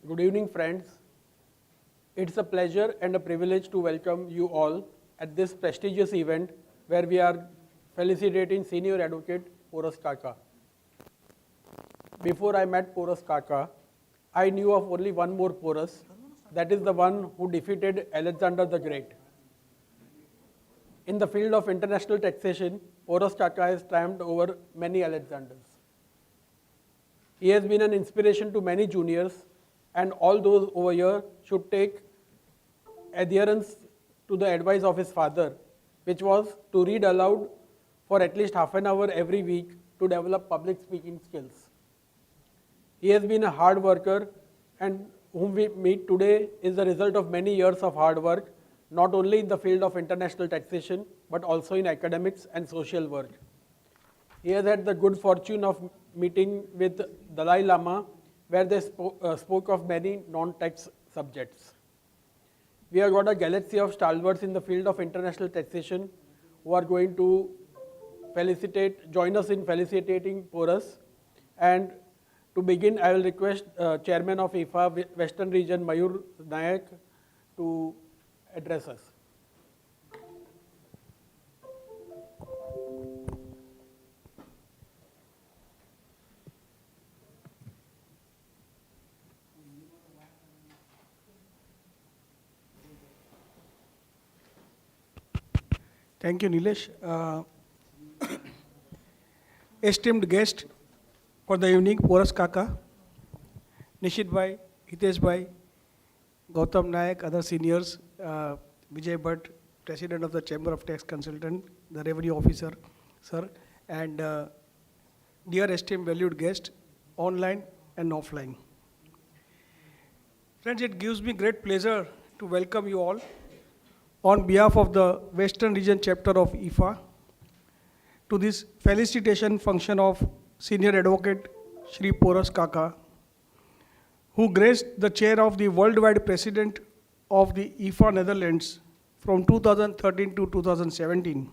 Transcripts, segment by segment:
Good evening, friends. It's a pleasure and a privilege to welcome you all at this prestigious event where we are felicitating Senior Advocate Poras Kaka. Before I met Poras Kaka, I knew of only one more Poras, that is the one who defeated Alexander the Great. In the field of international taxation, Poras Kaka has triumphed over many Alexanders. He has been an inspiration to many juniors, and all those over here should take adherence to the advice of his father, which was to read aloud for at least half an hour every week to develop public speaking skills. He has been a hard worker, and whom we meet today is the result of many years of hard work, not only in the field of international taxation, but also in academics and social work. He has had the good fortune of meeting with Dalai Lama, where they spoke of many non-tax subjects. We have got a galaxy of stalwarts in the field of international taxation who are going to join us in felicitating Poras. And to begin, I will request Chairman of IFA Western Region, Mayur Nayak, to address us. Thank you, Nilesh. Esteemed guest for the evening, Poras Kaka, Nishit Bhai, Hitesh Bhai, Gautam Nayak, other seniors, Vijay Bhatt, President of the Chamber of Tax Consultant, the Revenue Officer, sir, and dear esteemed valued guest, online and offline. Friends, it gives me great pleasure to welcome you all on behalf of the Western Region chapter of IFA to this felicitation function of Senior Advocate Shri Poras Kaka, who graced the chair of the worldwide president of the IFA Netherlands from 2013 to 2017,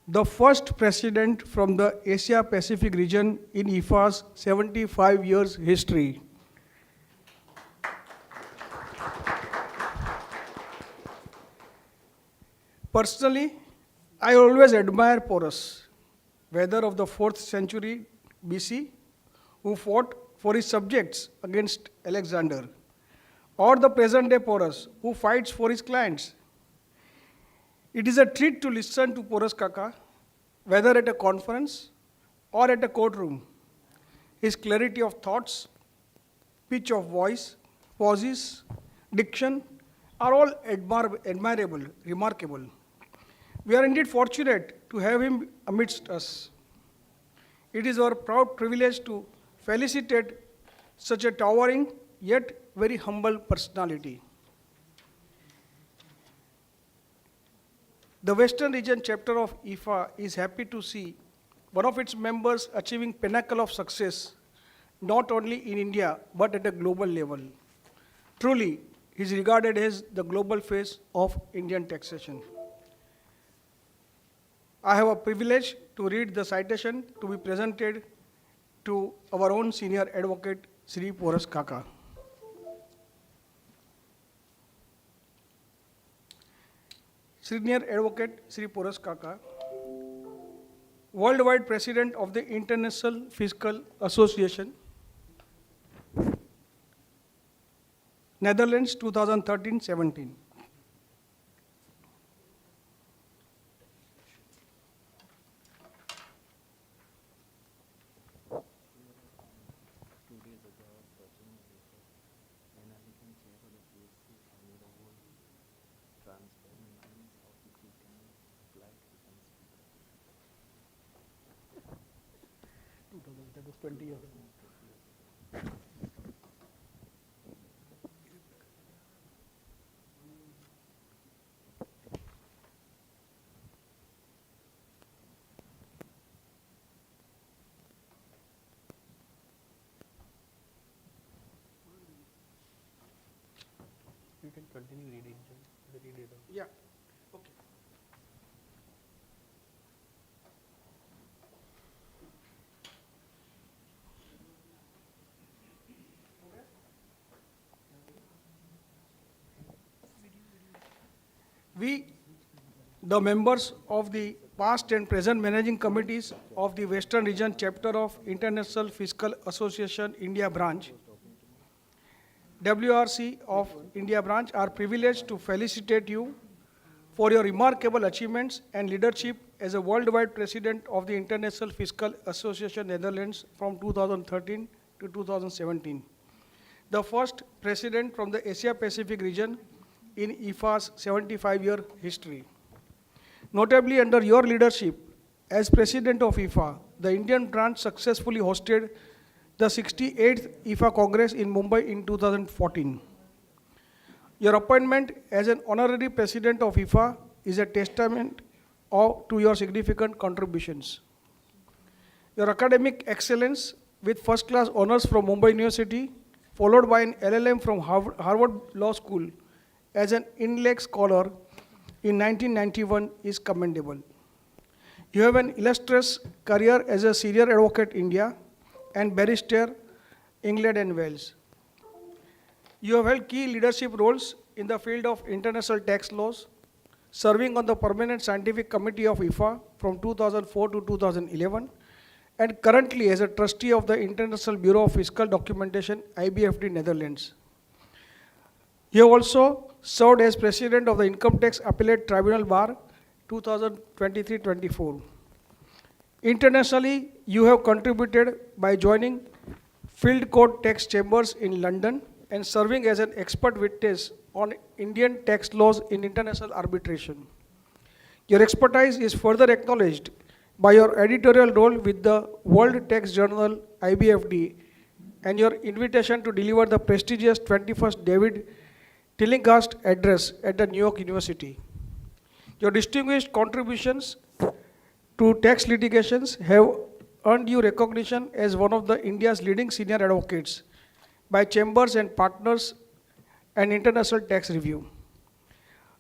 the first president from the Asia Pacific region in IFA's 75 years history. Personally, I always admire Poras, whether of the 4th century BC, who fought for his subjects against Alexander, or the present day Poras, who fights for his clients. It is a treat to listen to Poras Kaka, whether at a conference or at a courtroom. His clarity of thoughts, pitch of voice, pauses, diction are all admirable, remarkable. We are indeed fortunate to have him amidst us. It is our proud privilege to felicitate such a towering yet very humble personality. The Western Region chapter of IFA is happy to see one of its members achieving pinnacle of success, not only in India, but at a global level. Truly, he is regarded as the global face of Indian taxation. I have a privilege to read the citation to be presented to our own Senior Advocate, Shri Poras Kaka. Senior Advocate Shri Poras Kaka, Worldwide President of the International Fiscal Association, Netherlands 2013-17. That was 20 years ago. You can continue reading. Yeah. Okay. We, the members of the past and present managing committees of the Western Region Chapter of International Fiscal Association India Branch, WRC of India Branch, are privileged to felicitate you for your remarkable achievements and leadership as a worldwide president of the International Fiscal Association Netherlands from 2013 to 2017. The first president from the Asia Pacific region in IFA's 75-year history. Notably, under your leadership as president of IFA, the Indian branch successfully hosted the 68th IFA Congress in Mumbai in 2014. Your appointment as an honorary president of IFA is a testament to your significant contributions. Your academic excellence with first-class honors from Mumbai University, followed by an LLM from Harvard Law School as an intellectual scholar in 1991 is commendable. You have an illustrious career as a senior advocate India and barrister England and Wales. You have held key leadership roles in the field of international tax laws, serving on the Permanent Scientific Committee of IFA from 2004 to 2011, and currently as a trustee of the International Bureau of Fiscal Documentation, IBFD, Netherlands. You have also served as president of the Income Tax Appellate Tribunal Bar 2023-24. Internationally, you have contributed by joining Field Court Tax Chambers in London and serving as an expert witness on Indian tax laws in international arbitration. Your expertise is further acknowledged by your editorial role with the World Tax Journal IBFD and your invitation to deliver the prestigious 21st David Tillinghast address at the New York University. Your distinguished contributions to tax litigations have earned you recognition as one of the India's leading senior advocates by Chambers and Partners and International Tax Review.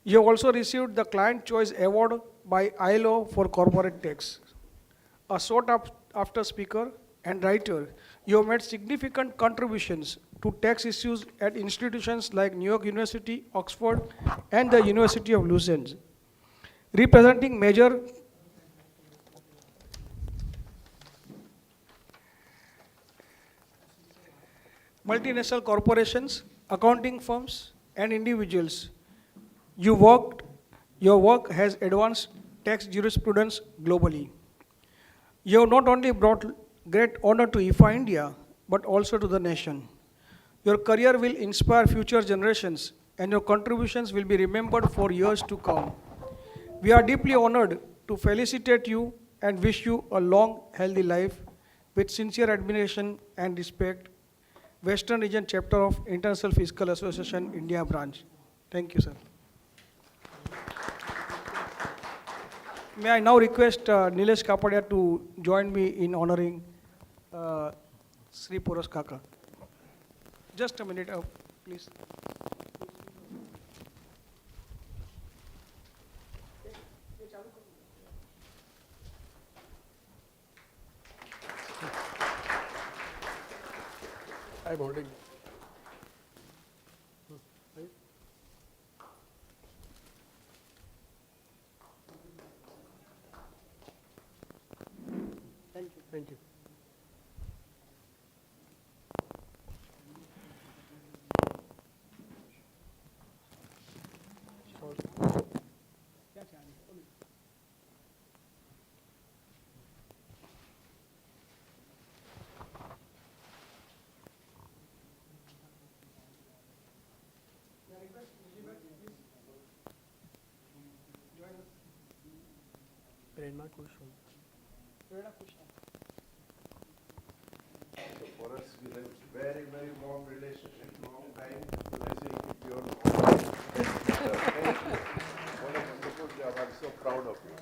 You have also received the Client Choice Award by ILO for corporate tax. A sought-after speaker and writer, you have made significant contributions to tax issues at institutions like New York University, Oxford, and the University of Lausanne. Representing major multinational corporations, accounting firms, and individuals, your work has advanced tax jurisprudence globally. You have not only brought great honor to IFA India, but also to the nation. Your career will inspire future generations, and your contributions will be remembered for years to come. We are deeply honored to felicitate you and wish you a long, healthy life with sincere admiration and respect. Western Region Chapter of International Fiscal Association, India Branch. Thank you, sir. May I now request Nilesh Kapadia to join me in honoring Sri Poras Kaka. Just a minute, please. I'm holding. Thank you. Thank you. प्रेरणा खुश हो So for us, we have very, very warm relationship, long time. Blessing with your Thank you. What a wonderful job. I'm so proud of you.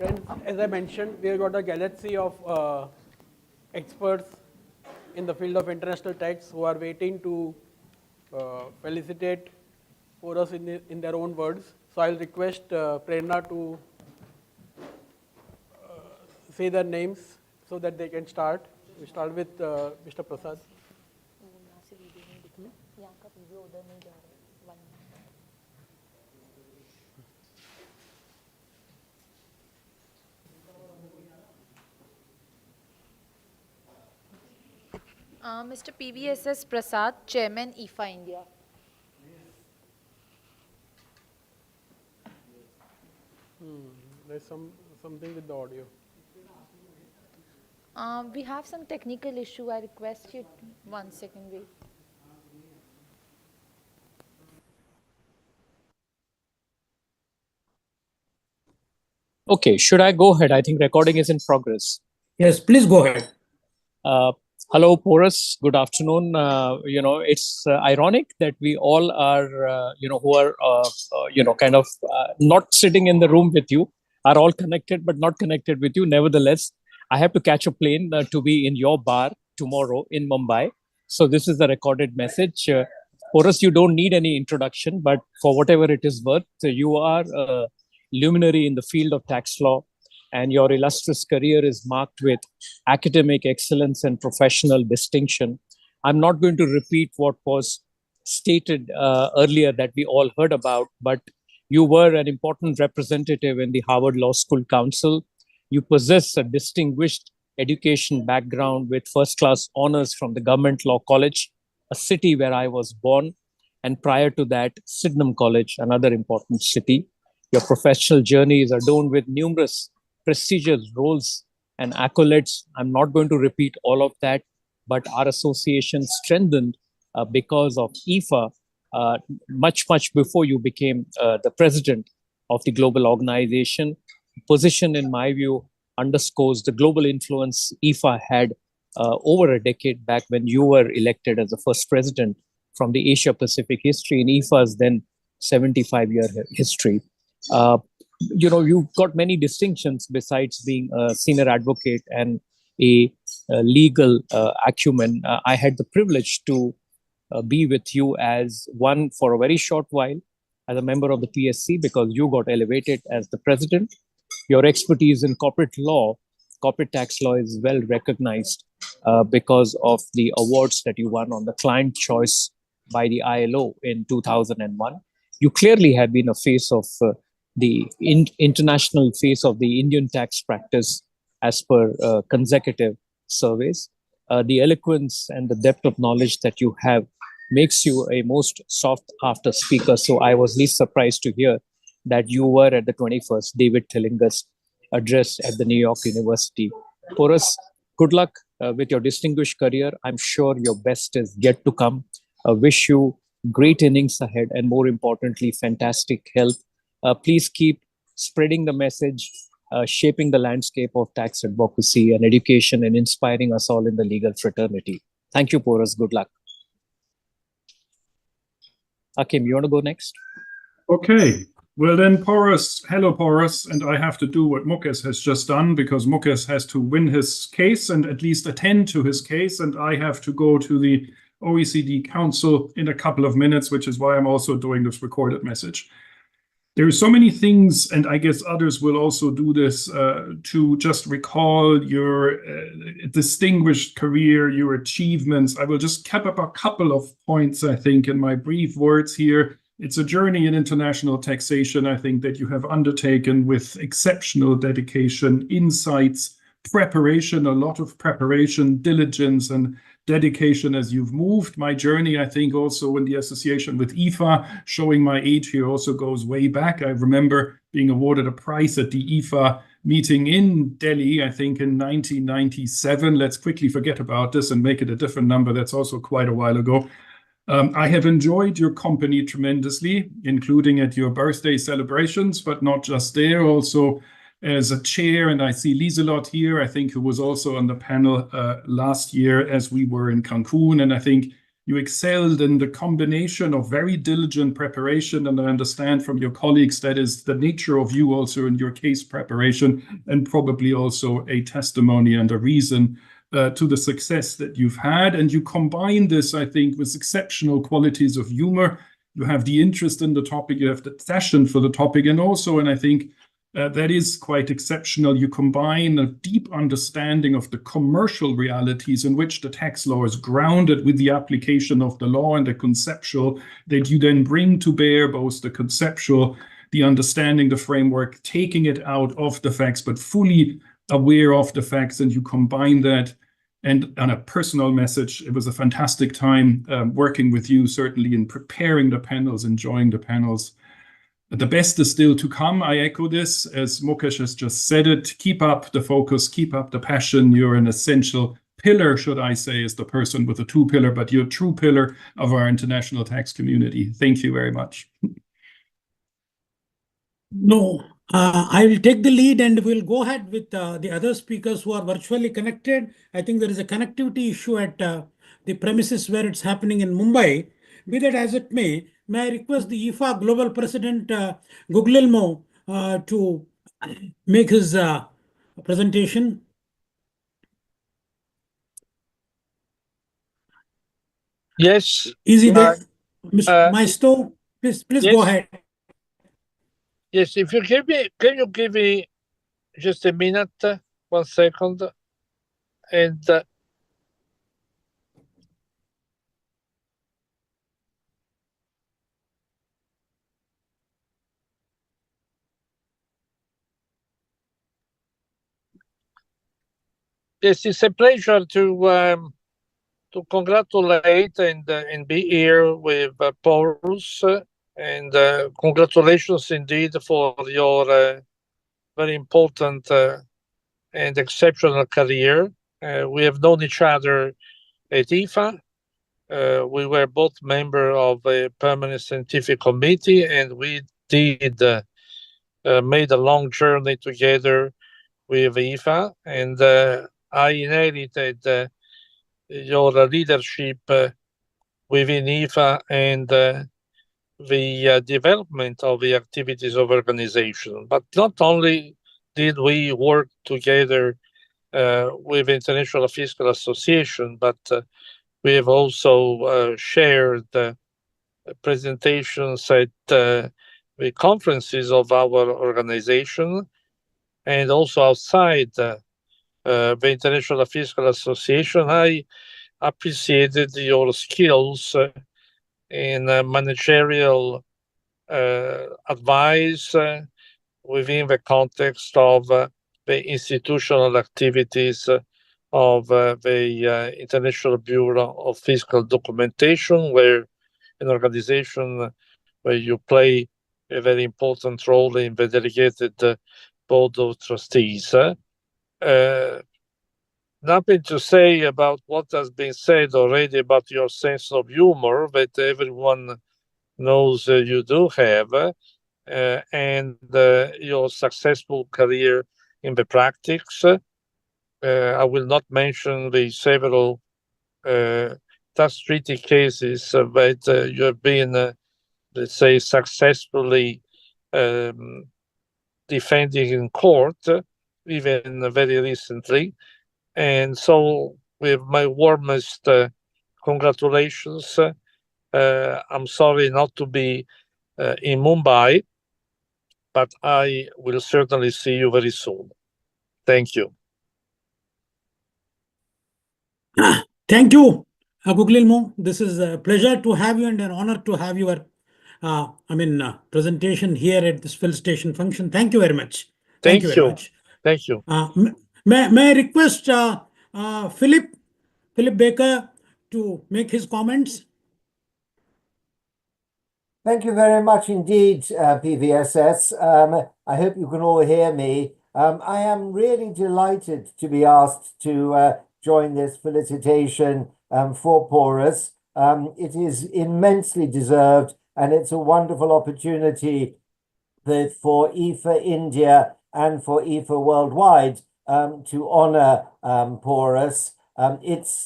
Friends, as I mentioned, we have got a galaxy of experts in the field of international tax who are waiting to felicitate for us in their own words. So I'll request Prerna to say their names so that they can start. We start with Mr. Prasad. Mr. PVSS Prasad, Chairman IFA India. There's something with the audio. We have some technical issue. I request you 1 second wait. Okay, should I go ahead? I think recording is in progress. Yes, please go ahead. Hello, Porus. Good afternoon. It's ironic that we all are, who are, kind of not sitting in the room with you, are all connected but not connected with you. Nevertheless, I have to catch a plane to be in your bar tomorrow in Mumbai. So this is the recorded message. Porus, you don't need any introduction, but for whatever it is worth, you are a luminary in the field of tax law, and your illustrious career is marked with academic excellence and professional distinction. I'm not going to repeat what was stated earlier that we all heard about, but you were an important representative in the Harvard Law School Council. You possess a distinguished education background with first-class honors from the Government Law College, a city where I was born, and prior to that, Sydenham College, another important city. Your professional journey is adorned with numerous prestigious roles and accolades. I'm not going to repeat all of that, but our association strengthened because of IFA much before you became the president of the global organization. Position, in my view, underscores the global influence IFA had over a decade back when you were elected as the first president from the Asia Pacific history in IFA's then 75-year history. You've got many distinctions besides being a senior advocate and a legal acumen. I had the privilege to be with you as one for a very short while as a member of the PSC because you got elevated as the president. Your expertise in corporate law, corporate tax law is well recognized because of the awards that you won on the client choice by the ILO in 2001. You clearly have been a face of the international face of the Indian tax practice as per consecutive surveys. The eloquence and the depth of knowledge that you have makes you a most sought after speaker. So I was least surprised to hear that you were at the 21st David Tillinger's address at the New York University. Porus, good luck with your distinguished career. I'm sure your best is yet to come. I wish you great innings ahead and more importantly, fantastic health. Please keep spreading the message, shaping the landscape of tax advocacy and education and inspiring us all in the legal fraternity. Thank you, Porus. Good luck. Akim, you want to go next? Okay. Well then, Porus, hello Porus, and I have to do what Mukesh has just done because Mukesh has to win his case and at least attend to his case, and I have to go to the OECD Council in a couple of minutes, which is why I'm also doing this recorded message. There are so many things, and I guess others will also do this, to just recall your distinguished career, your achievements. I will just cap up a couple of points, I think, in my brief words here. It's a journey in international taxation, I think, that you have undertaken with exceptional dedication, insights, preparation, a lot of preparation, diligence, and dedication as you've moved. My journey, I think, also in the association with IFA, showing my age here, also goes way back. I remember being awarded a prize at the IFA meeting in Delhi, I think in 1997. Let's quickly forget about this and make it a different number. That's also quite a while ago. I have enjoyed your company tremendously, including at your birthday celebrations, but not just there, also as a chair. And I see Lieselot here, I think, who was also on the panel last year as we were in Cancun. And I think You excelled in the combination of very diligent preparation, and I understand from your colleagues that is the nature of you also in your case preparation, and probably also a testimony and a reason to the success that you've had. And you combine this, I think, with exceptional qualities of humor. You have the interest in the topic, you have the passion for the topic, and also, and I think that is quite exceptional, you combine a deep understanding of the commercial realities in which the tax law is grounded with the application of the law and the conceptual, that you then bring to bear both the conceptual, the understanding, the framework, taking it out of the facts, but fully aware of the facts, and you combine that. And on a personal message, it was a fantastic time working with you, certainly in preparing the panels, enjoying the panels. The best is still to come. I echo this, as Mukesh has just said it. Keep up the focus, keep up the passion. You're an essential pillar, should I say, as the person with a two pillar, but you're a true pillar of our international tax community. Thank you very much. No, I will take the lead and we'll go ahead with the other speakers who are virtually connected. I think there is a connectivity issue at the premises where it's happening in Mumbai. Be that as it may I request the IFA Global President Guglielmo to make his presentation. Yes. Is he there? Mr. Maestro, please yes. Go ahead. Yes, if you can you give me just a minute, 1 second, and yes, it's a pleasure to congratulate and be here with Paulus, and congratulations indeed for your very important and exceptional career. We have known each other at IFA. We were both members of a permanent scientific committee, and we did made a long journey together with IFA. And I inherited your leadership within IFA and the development of the activities of organization. But not only did we work together with International Fiscal Association, but we have also shared presentations at the conferences of our organization, and also outside the International Fiscal Association. I appreciated your skills in managerial advice within the context of the institutional activities of the International Bureau of Fiscal Documentation, where an organization where you play a very important role in the delegated board of trustees. Nothing to say about what has been said already about your sense of humor that everyone knows you do have, and your successful career in the practice. I will not mention the several tax treaty cases that you have been, let's say, successfully defending in court, even very recently. And so, with my warmest congratulations. I'm sorry not to be in Mumbai, but I will certainly see you very soon. Thank you. Thank you, Guglielmo. This is a pleasure to have you and an honor to have your presentation here at this Felicitation function. Thank you very much. Thank you very much. Thank you. May I request Philip Baker to make his comments? Thank you very much indeed, PVSS. I hope you can all hear me. I am really delighted to be asked to join this felicitation for Porus. It is immensely deserved, and it's a wonderful opportunity both for IFA India and for IFA worldwide to honor Porus.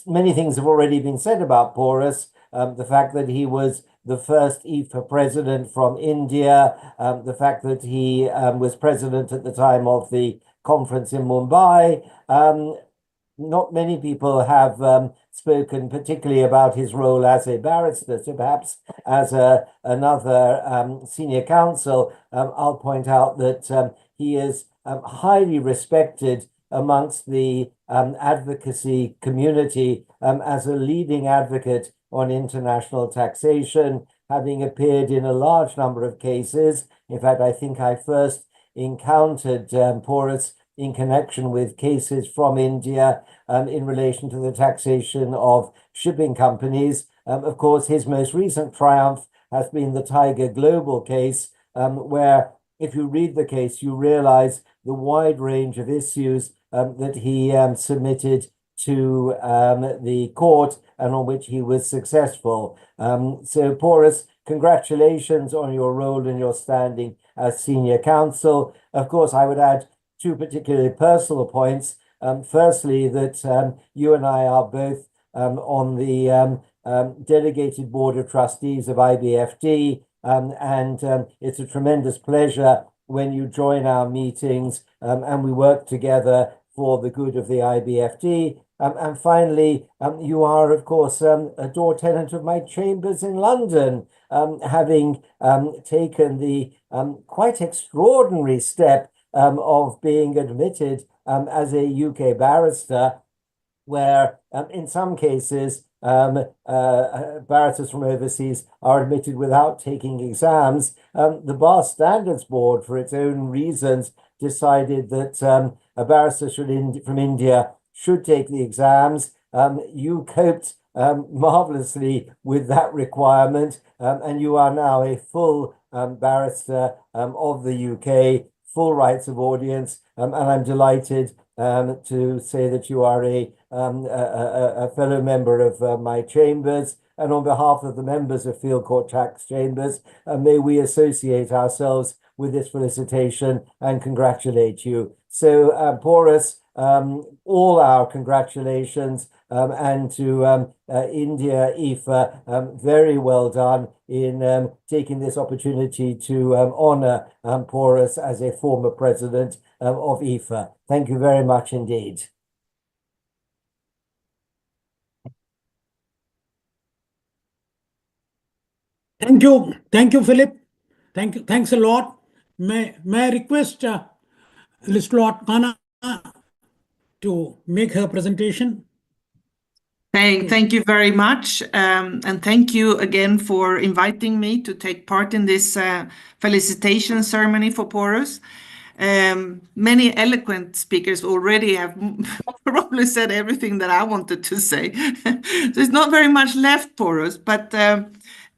Many things have already been said about Porus, the fact that he was the first IFA president from India, the fact that he was president at the time of the conference in Mumbai. Not many people have spoken particularly about his role as a barrister, so perhaps as another senior counsel, I'll point out that he is highly respected amongst the advocacy community as a leading advocate on international taxation, having appeared in a large number of cases. In fact, I think I first encountered Porus in connection with cases from India in relation to the taxation of shipping companies. Of course, his most recent triumph has been the Tiger Global case, where if you read the case, you realize the wide range of issues that he submitted to the court and on which he was successful. So, Porus, congratulations on your role and your standing as senior counsel. Of course, I would add two particularly personal points. Firstly, that you and I are both on the delegated board of trustees of IBFD, and it's a tremendous pleasure when you join our meetings and we work together for the good of the IBFD. And finally, you are, of course, a door tenant of my chambers in London, having taken the quite extraordinary step of being admitted as a UK barrister, where in some cases barristers from overseas are admitted without taking exams. The Bar Standards Board, for its own reasons, decided that a barrister from India should take the exams. You coped marvelously with that requirement, and you are now a full barrister of the UK, full rights of audience, and I'm delighted to say that you are a fellow member of my chambers. And on behalf of the members of Field Court Tax Chambers, may we associate ourselves with this felicitation and congratulate you. So, Porus, all our congratulations, and to India IFA, very well done in taking this opportunity to honor Porus as a former president of IFA. Thank you very much indeed. Thank you, Philip. Thanks a lot. May I request Lislot Kana to make her presentation? Thank you very much. And thank you again for inviting me to take part in this felicitation ceremony for Porus. Many eloquent speakers already have probably said everything that I wanted to say. There's not very much left, Porus, but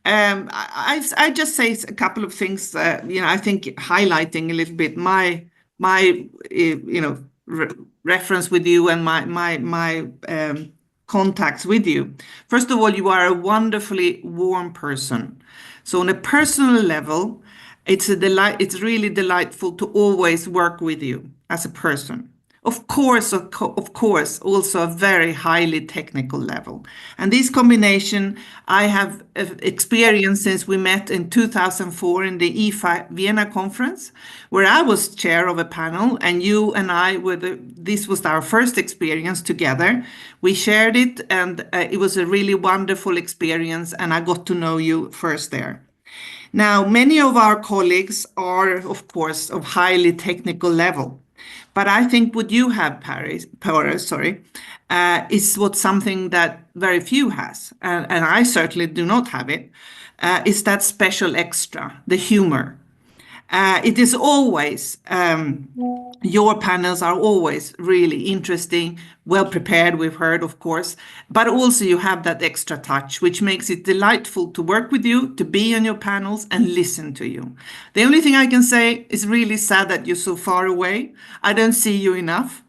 I just say a couple of things, I think highlighting a little bit my reference with you and my contacts with you. First of all, you are a wonderfully warm person. So on a personal level, it's really delightful to always work with you as a person. Of course, also a very highly technical level. And this combination I have experienced since we met in 2004 in the IFA Vienna conference, where I was chair of a panel and you and I this was our first experience together. We shared it and it was a really wonderful experience and I got to know you first there. Now, many of our colleagues are, of course, of highly technical level. But I think what you have, Porus, is something that very few has, and I certainly do not have it, is that special extra, the humor. It is always, your panels are always really interesting, well prepared, we've heard, of course, but also you have that extra touch, which makes it delightful to work with you, to be on your panels and listen to you. The only thing I can say is really sad that you're so far away. I don't see you enough.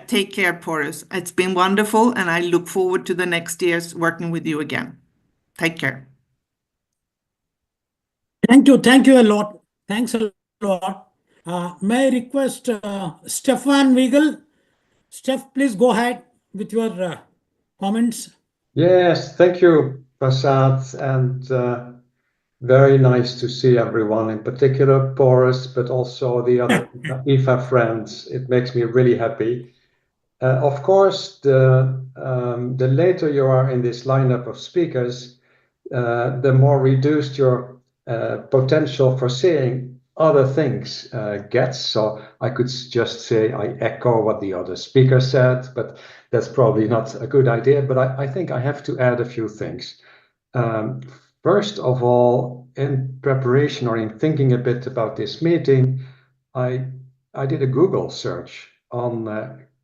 Take care, Porus. It's been wonderful, and I look forward to the next years working with you again. Take care. Thank you a lot. Thanks a lot. May I request Stefan Wiegel? Steph, please go ahead with your comments. Yes, thank you. Prasad, and very nice to see everyone, in particular Boris, but also the other IFA friends. It makes me really happy. Of course, the later you are in this lineup of speakers, the more reduced your potential for saying other things gets. So I could just say I echo what the other speaker said, but that's probably not a good idea. But I think I have to add a few things. First of all, in preparation or in thinking a bit about this meeting, I did a Google search on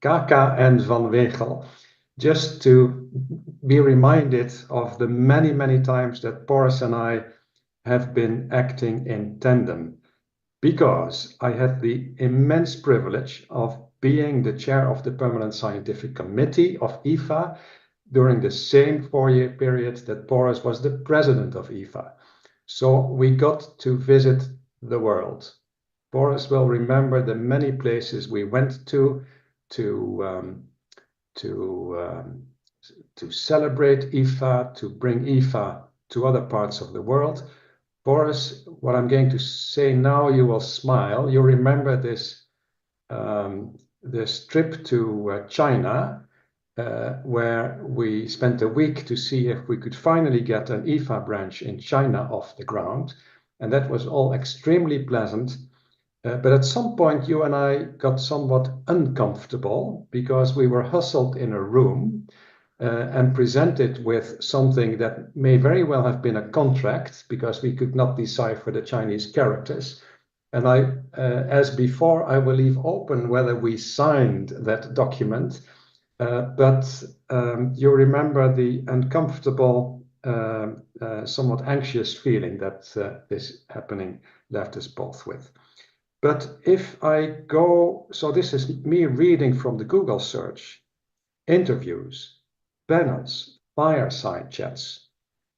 Kaka and Van Wegel, just to be reminded of the many, many times that Boris and I have been acting in tandem, because I had the immense privilege of being the chair of the Permanent Scientific Committee of IFA during the same 4-year period that Boris was the president of IFA. So we got to visit the world. Boris will remember the many places we went to celebrate IFA, to bring IFA to other parts of the world. Boris, what I'm going to say now, you will smile. You remember this trip to China, where we spent a week to see if we could finally get an IFA branch in China off the ground. And that was all extremely pleasant. But at some point, you and I got somewhat uncomfortable because we were hustled in a room and presented with something that may very well have been a contract, because we could not decipher the Chinese characters. And I, as before, I will leave open whether we signed that document. But you remember the uncomfortable, somewhat anxious feeling that this happening left us both with. But if I go, so this is me reading from the Google search: interviews, panels, fireside chats,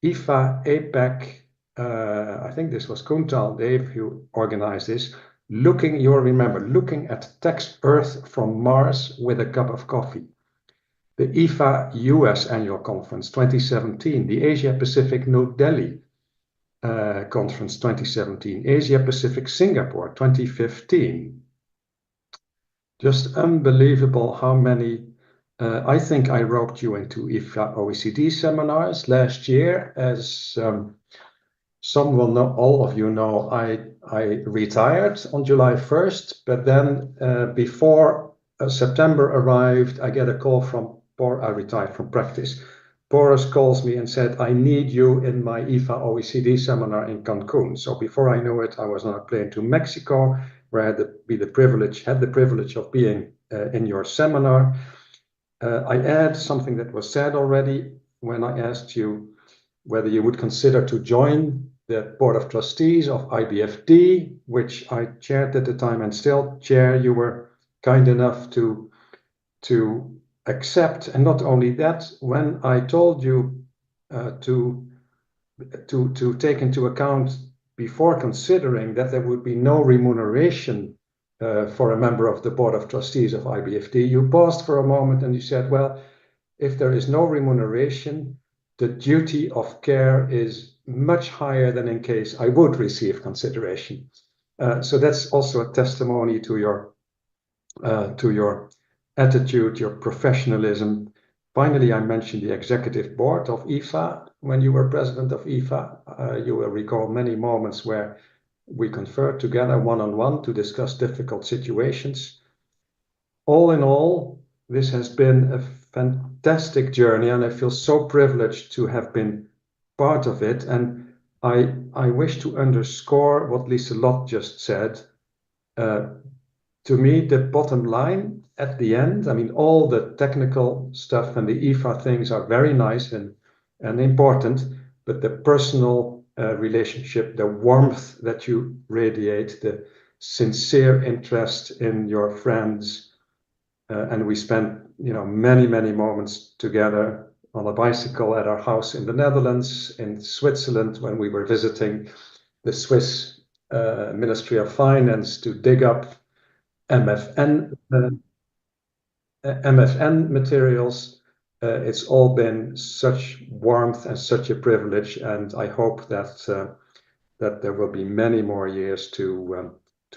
IFA, APEC, I think this was Kuntal, Dave, who organized this, you'll remember, looking at text Earth from Mars with a cup of coffee. The IFA US Annual Conference 2017, the Asia Pacific New Delhi Conference 2017, Asia Pacific Singapore 2015. Just unbelievable how many. I think I roped you into IFA OECD seminars last year. As some will know, all of you know, I retired on July 1st, but then before September arrived, I get a call from I retired from practice. Boris calls me and said, I need you in my IFA OECD seminar in Cancun. So before I knew it, I was on a plane to Mexico, where I had the privilege of being in your seminar. I add something that was said already when I asked you whether you would consider to join the Board of Trustees of IBFD, which I chaired at the time and still chair. You were kind enough to accept. And not only that, when I told you to take into account before considering that there would be no remuneration for a member of the Board of Trustees of IBFD, you paused for a moment and you said, well, if there is no remuneration, the duty of care is much higher than in case I would receive consideration. So that's also a testimony to your attitude, your professionalism. Finally, I mentioned the executive board of IFA. When you were president of IFA, you will recall many moments where we conferred together one-on-one to discuss difficult situations. All in all, this has been a fantastic journey, and I feel so privileged to have been part of it. And I wish to underscore what Lieselot just said. To me, the bottom line at the end, I mean, all the technical stuff and the IFA things are very nice and important, but the personal relationship, the warmth that you radiate, the sincere interest in your friends, and we spent, many, many moments together on a bicycle at our house in the Netherlands, in Switzerland, when we were visiting the Swiss Ministry of Finance to dig up MFN materials. It's all been such warmth and such a privilege, and I hope that there will be many more years to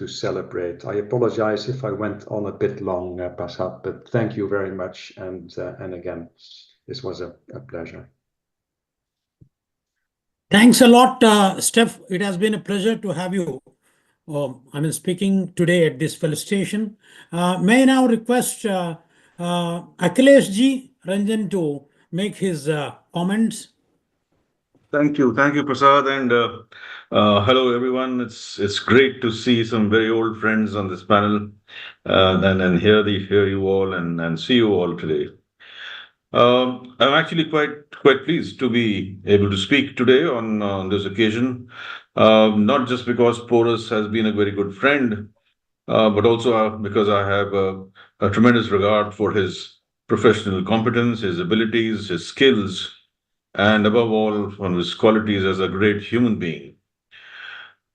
celebrate. I apologize if I went on a bit long, Pashat, but thank you very much, and again, this was a pleasure. Thanks a lot, Steph. It has been a pleasure to have you. Speaking today at this felicitation. May I now request Akhilesh Ji Ranjan to make his comments. Thank you, Prasad, and hello everyone. It's great to see some very old friends on this panel, and hear you all and see you all today. I'm actually quite pleased to be able to speak today on this occasion, not just because Porus has been a very good friend, but also because I have a tremendous regard for his professional competence, his abilities, his skills, and above all, on his qualities as a great human being.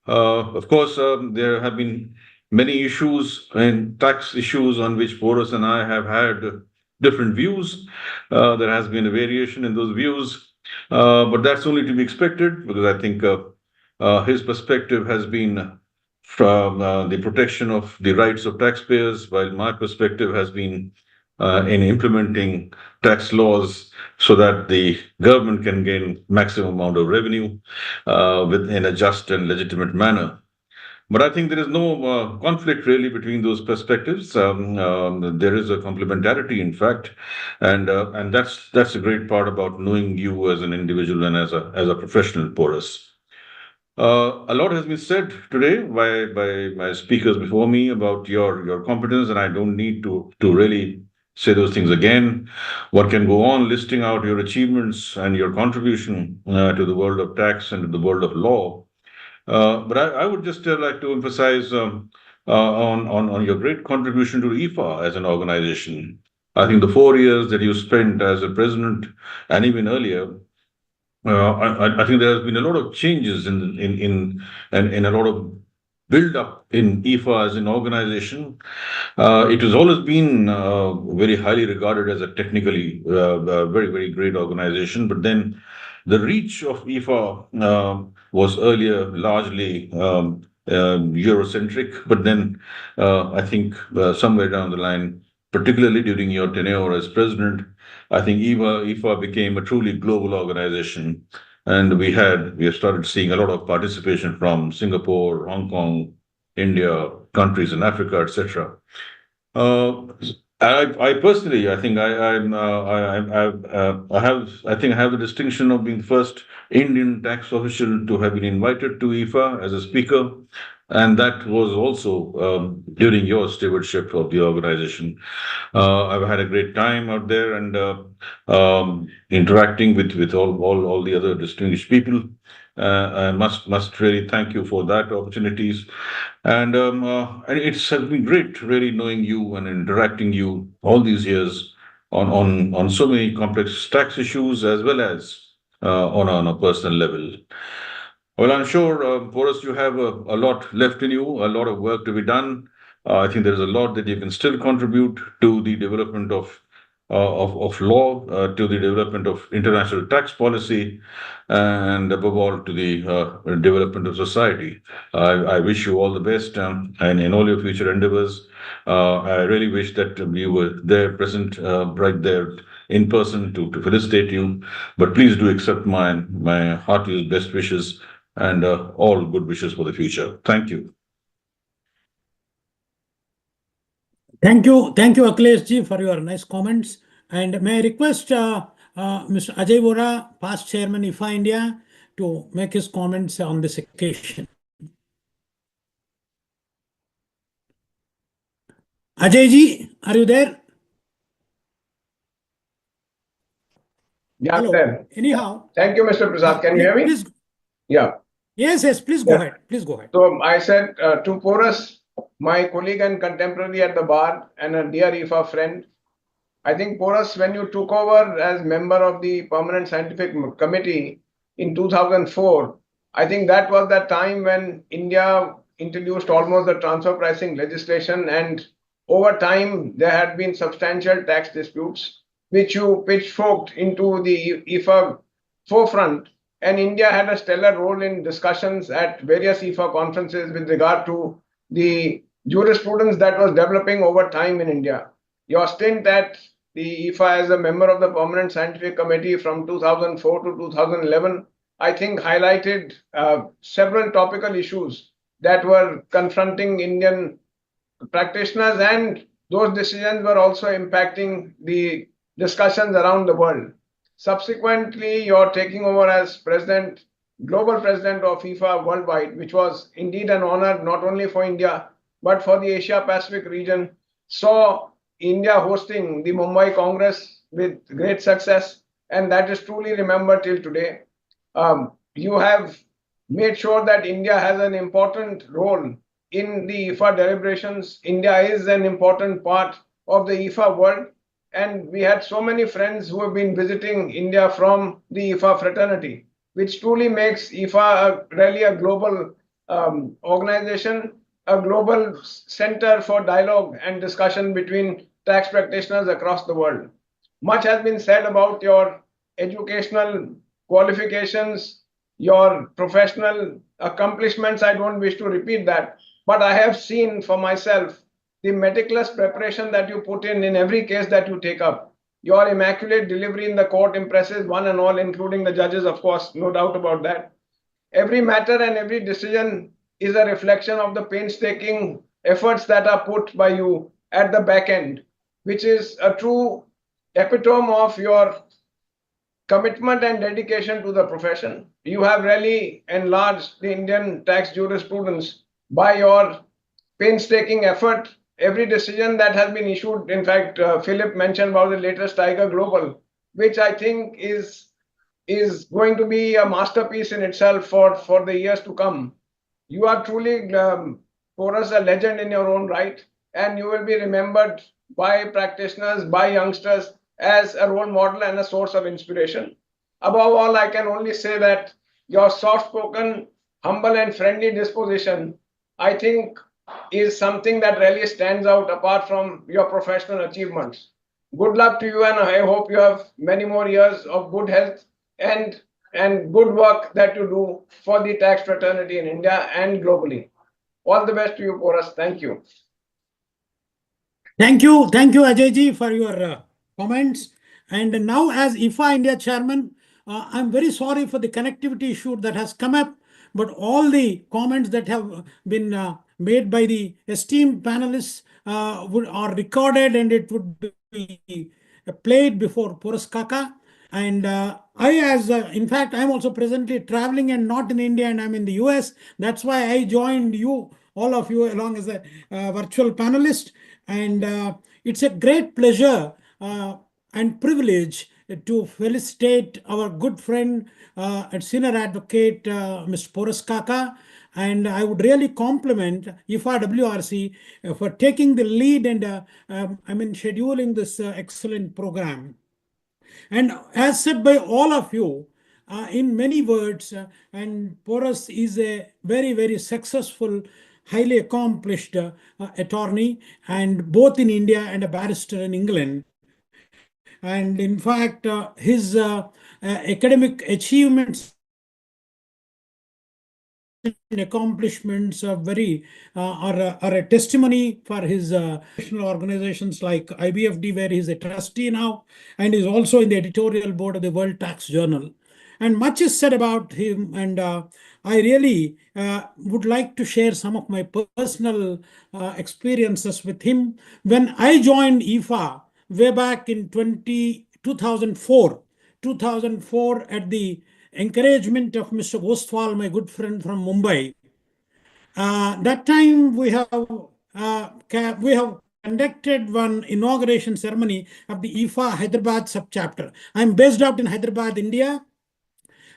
Of course, there have been many issues and tax issues on which Porus and I have had different views. There has been a variation in those views, but that's only to be expected because I think his perspective has been from the protection of the rights of taxpayers, while my perspective has been in implementing tax laws so that the government can gain maximum amount of revenue in a just and legitimate manner. But I think there is no conflict really between those perspectives. There is a complementarity, in fact, and that's a great part about knowing you as an individual and as a professional, Porus. A lot has been said today by my speakers before me about your competence, and I don't need to really say those things again. One can go on listing out your achievements and your contribution to the world of tax and to the world of law. But I would just like to emphasize on your great contribution to IFA as an organization. I think the 4 years that you spent as a president and even earlier, I think there has been a lot of changes in a lot of build up in IFA as an organization. It has always been very highly regarded as a technically very great organization, but then the reach of IFA was earlier largely Eurocentric, but then I think somewhere down the line, particularly during your tenure as president, I think IFA became a truly global organization, and we have started seeing a lot of participation from Singapore, Hong Kong, India, countries in Africa, etc. I personally, I think I have the distinction of being the first Indian tax official to have been invited to IFA as a speaker, and that was also during your stewardship of the organization. I've had a great time out there and interacting with all the other distinguished people. I must really thank you for that opportunities, and it's been great really knowing you and interacting you all these years on so many complex tax issues as well as on a personal level. Well, I'm sure, Boris, you have a lot left in you, a lot of work to be done. I think there's a lot that you can still contribute to the development of law, to the development of international tax policy, and above all to the development of society. I wish you all the best and in all your future endeavors. I really wish that you were there, present, right there in person to felicitate you. But please do accept my heartiest best wishes and all good wishes for the future. Thank you. Thank you, Akhilesh Ji, for your nice comments. And may I request Mr. Ajay Vora, past chairman IFA India, to make his comments on this occasion. Ajay Ji, are you there? Yeah, hello. then. Anyhow. Thank you, Mr. Prasad. Can you hear me? Please. Yeah. Yes, please go ahead. Please go ahead. So I said to Porus, my colleague and contemporary at the bar and a dear IFA friend, I think Porus, when you took over as member of the Permanent Scientific Committee in 2004, I think that was the time when India introduced almost the transfer pricing legislation, and over time there had been substantial tax disputes. which you pitchforked into the IFA forefront. And India had a stellar role in discussions at various IFA conferences with regard to the jurisprudence that was developing over time in India. Your stint at the IFA as a member of the Permanent Scientific Committee from 2004 to 2011, I think highlighted several topical issues that were confronting Indian practitioners, and those decisions were also impacting the discussions around the world. Subsequently, your taking over as president, global president of IFA worldwide, which was indeed an honor not only for India, but for the Asia Pacific region, saw India hosting the Mumbai Congress with great success, and that is truly remembered till today. You have made sure that India has an important role in the IFA deliberations. India is an important part of the IFA world, and we had so many friends who have been visiting India from the IFA fraternity, which truly makes IFA really a global organization, a global center for dialogue and discussion between tax practitioners across the world. Much has been said about your educational qualifications, your professional accomplishments. I don't wish to repeat that, but I have seen for myself the meticulous preparation that you put in every case that you take up. Your immaculate delivery in the court impresses one and all, including the judges, of course, no doubt about that. Every matter and every decision is a reflection of the painstaking efforts that are put by you at the back end, which is a true epitome of your commitment and dedication to the profession. You have really enlarged the Indian tax jurisprudence by your painstaking effort. Every decision that has been issued, in fact, Philip mentioned about the latest Tiger Global, which I think is going to be a masterpiece in itself for the years to come. You are truly, for us, a legend in your own right, and you will be remembered by practitioners, by youngsters, as a role model and a source of inspiration. Above all, I can only say that your soft-spoken, humble and friendly disposition, I think, is something that really stands out apart from your professional achievements. Good luck to you, and I hope you have many more years of good health and good work that you do for the tax fraternity in India and globally. All the best to you, Porus. Thank you. Thank you, Ajayji, for your comments. And now, as IFA India chairman, I'm very sorry for the connectivity issue that has come up, but all the comments that have been made by the esteemed panelists are recorded, and it would be played before Porus Kaka. And in fact, I'm also presently traveling and not in India, and I'm in the US. That's why I joined you, all of you, along as a virtual panelist. And it's a great pleasure and privilege to felicitate our good friend and senior advocate, Mr. Porus Kaka. And I would really compliment IFA WRC for taking the lead and scheduling this excellent program. And as said by all of you, in many words, and Porus is a very, very successful, highly accomplished attorney, and both in India and a barrister in England. And in fact, his academic achievements and accomplishments are are a testimony for his national organizations like IBFD, where he's a trustee now, and is also in the editorial board of the World Tax Journal. And much is said about him, and I really would like to share some of my personal experiences with him. When I joined IFA way back in 2004 at the encouragement of Mr. Ostwal, my good friend from Mumbai. That time we have conducted one inauguration ceremony of the IFA Hyderabad subchapter. I'm based out in Hyderabad, India.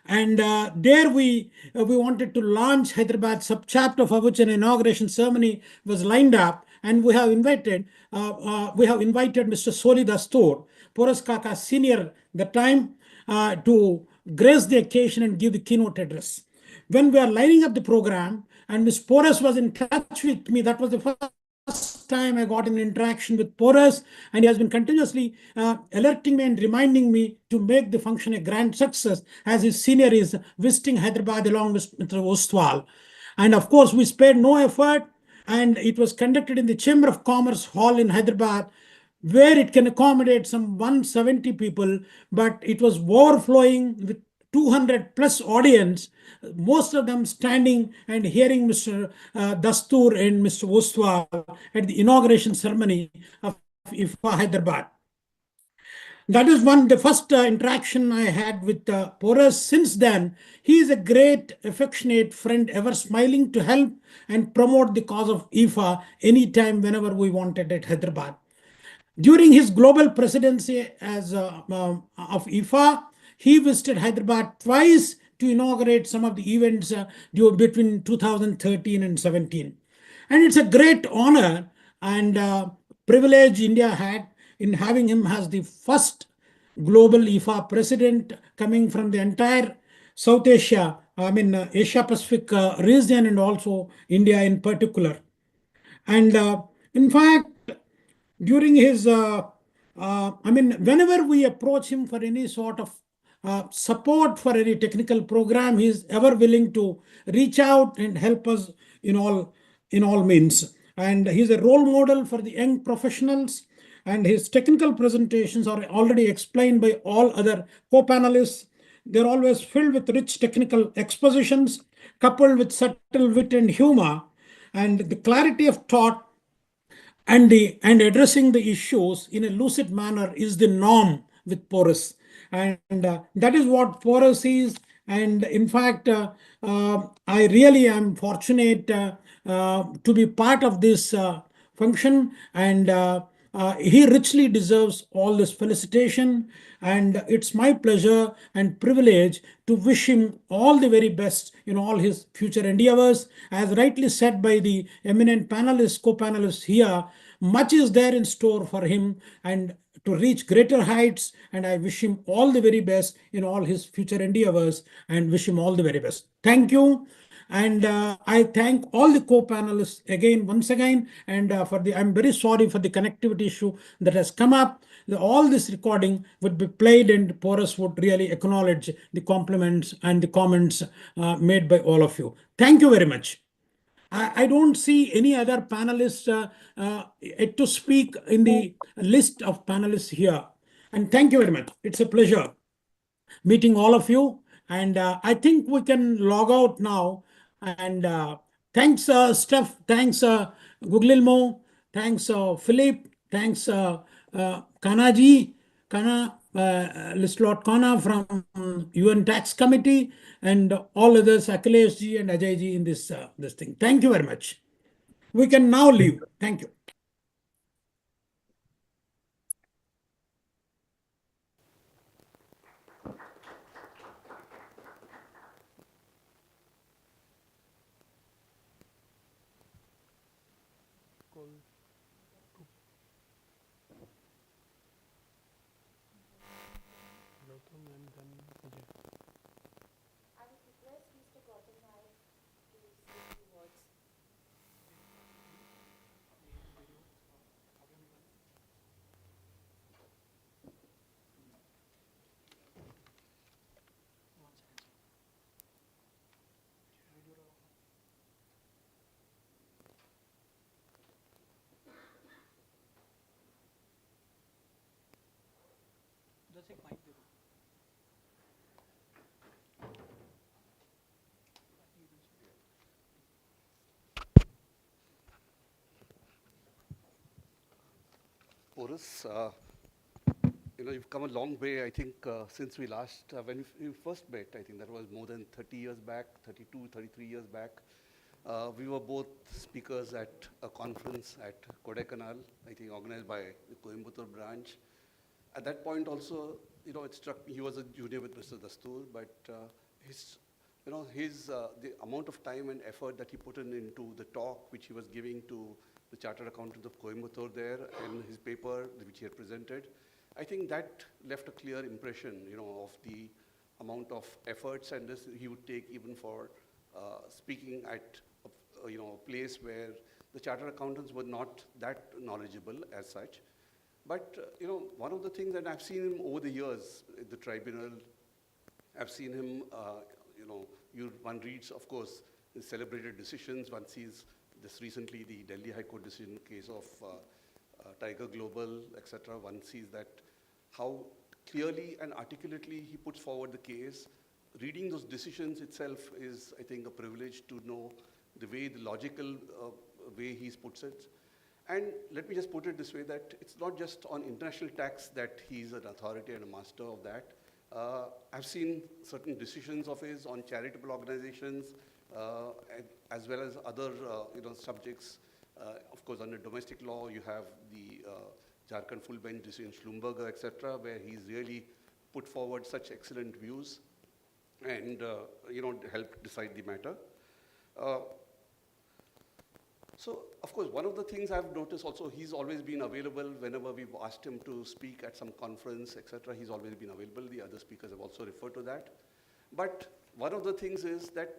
And there we wanted to launch Hyderabad subchapter, for which an inauguration ceremony was lined up. And we have invited Mr. Soli Dastur, Porus Kaka Senior, the time, to grace the occasion and give the keynote address. When we are lining up the program, and Ms. Porus was in touch with me, that was the first first time I got an interaction with Porus, and he has been continuously alerting me and reminding me to make the function a grand success, as his senior is visiting Hyderabad along with Mr. Ostwal. And of course, we spared no effort, and it was conducted in the Chamber of Commerce Hall in Hyderabad, where it can accommodate some 170 people, but it was overflowing with 200 plus audience, most of them standing and hearing Mr. Dastur and Mr. Ostwal at the inauguration ceremony of IFA Hyderabad. That is the first interaction I had with Porus. Since then, he is a great, affectionate friend, ever smiling to help and promote the cause of IFA anytime, whenever we wanted at Hyderabad. During his global presidency of IFA, he visited Hyderabad twice to inaugurate some of the events between 2013 and 17. And it's a great honor and privilege India had in having him as the first global IFA president coming from the entire South Asia, Asia Pacific region, and also India in particular. And in fact, during his, whenever we approach him for any sort of support for any technical program, he is ever willing to reach out and help us in all means. And he's a role model for the young professionals. And his technical presentations are already explained by all other co-panelists. They're always filled with rich technical expositions, coupled with subtle wit and humor, and the clarity of thought and addressing the issues in a lucid manner is the norm with Porus, and that is what Porus is. And in fact, I really am fortunate to be part of this function, and he richly deserves all this felicitation. And it's my pleasure and privilege to wish him all the very best in all his future endeavors. As rightly said by the eminent panelists, co-panelists here, much is there in store for him and to reach greater heights. And I wish him all the very best in all his future endeavors and wish him all the very best. Thank you. And I thank all the co-panelists again, once again, and I'm very sorry for the connectivity issue that has come up. All this recording would be played, and Porus would really acknowledge the compliments and the comments made by all of you. Thank you very much. I don't see any other panelists to speak in the list of panelists here. And thank you very much. It's a pleasure meeting all of you. And I think we can log out now. And thanks, Steph. Thanks, Guglielmo. Thanks, Philip. Thanks, Kanaji. Lislot Kana from UN Tax Committee, and all others, Akhilesh ji and Ajay ji in this thing. Thank you very much. We can now leave. Thank you. Porus, you've come a long way, I think, since we last, when we first met, I think that was more than 30 years back, 32, 33 years back. We were both speakers at a conference at Kodaikanal, I think organized by the Coimbatore branch. At that point also, it struck me, he was a junior with Mr. Dastur, but the amount of time and effort that he put into the talk which he was giving to the Chartered Accountants of Coimbatore there and his paper which he had presented, I think that left a clear impression, of the amount of efforts and this he would take even for speaking at, a place where the chartered accountants were not that knowledgeable as such. But, one of the things that I've seen him over the years at the tribunal, I've seen him, one reads, of course, his celebrated decisions. One sees this recently, the Delhi High Court decision case of Tiger Global, etc. One sees that how clearly and articulately he puts forward the case. Reading those decisions itself is, I think, a privilege to know the logical way he puts it. And let me just put it this way, that it's not just on international tax that he's an authority and a master of that. I've seen certain decisions of his on charitable organizations, as well as other subjects. Of course, under domestic law, you have the Jharkhand full bench decision, Schlumberger, etc., where he's really put forward such excellent views and helped decide the matter. So, of course, one of the things I've noticed also, he's always been available whenever we've asked him to speak at some conference, etc. He's always been available. The other speakers have also referred to that. But one of the things is that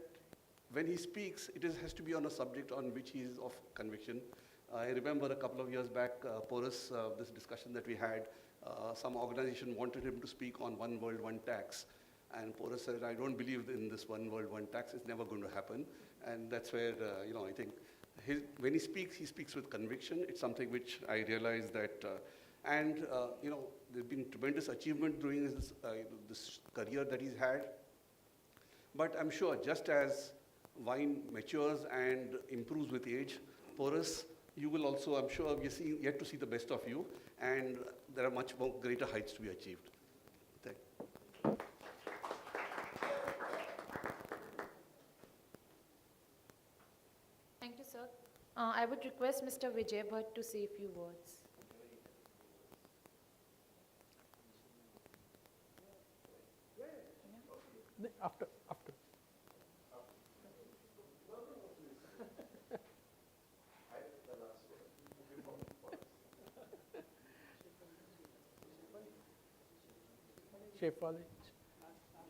when he speaks, has to be on a subject on which he is of conviction. I remember a couple of years back, Porus, this discussion that we had, some organization wanted him to speak on one world, one tax. And Porus said, I don't believe in this one world, one tax. It's never going to happen. And that's where, I think, when he speaks with conviction. It's something which I realized that, there's been tremendous achievement during his, this career that he's had. But I'm sure just as wine matures and improves with age, Porus, you will also, I'm sure, we're yet to see the best of you, and there are much more greater heights to be achieved. Thank you. Thank you, sir. I would request Mr. Vijay Bhatt to say a few words. After.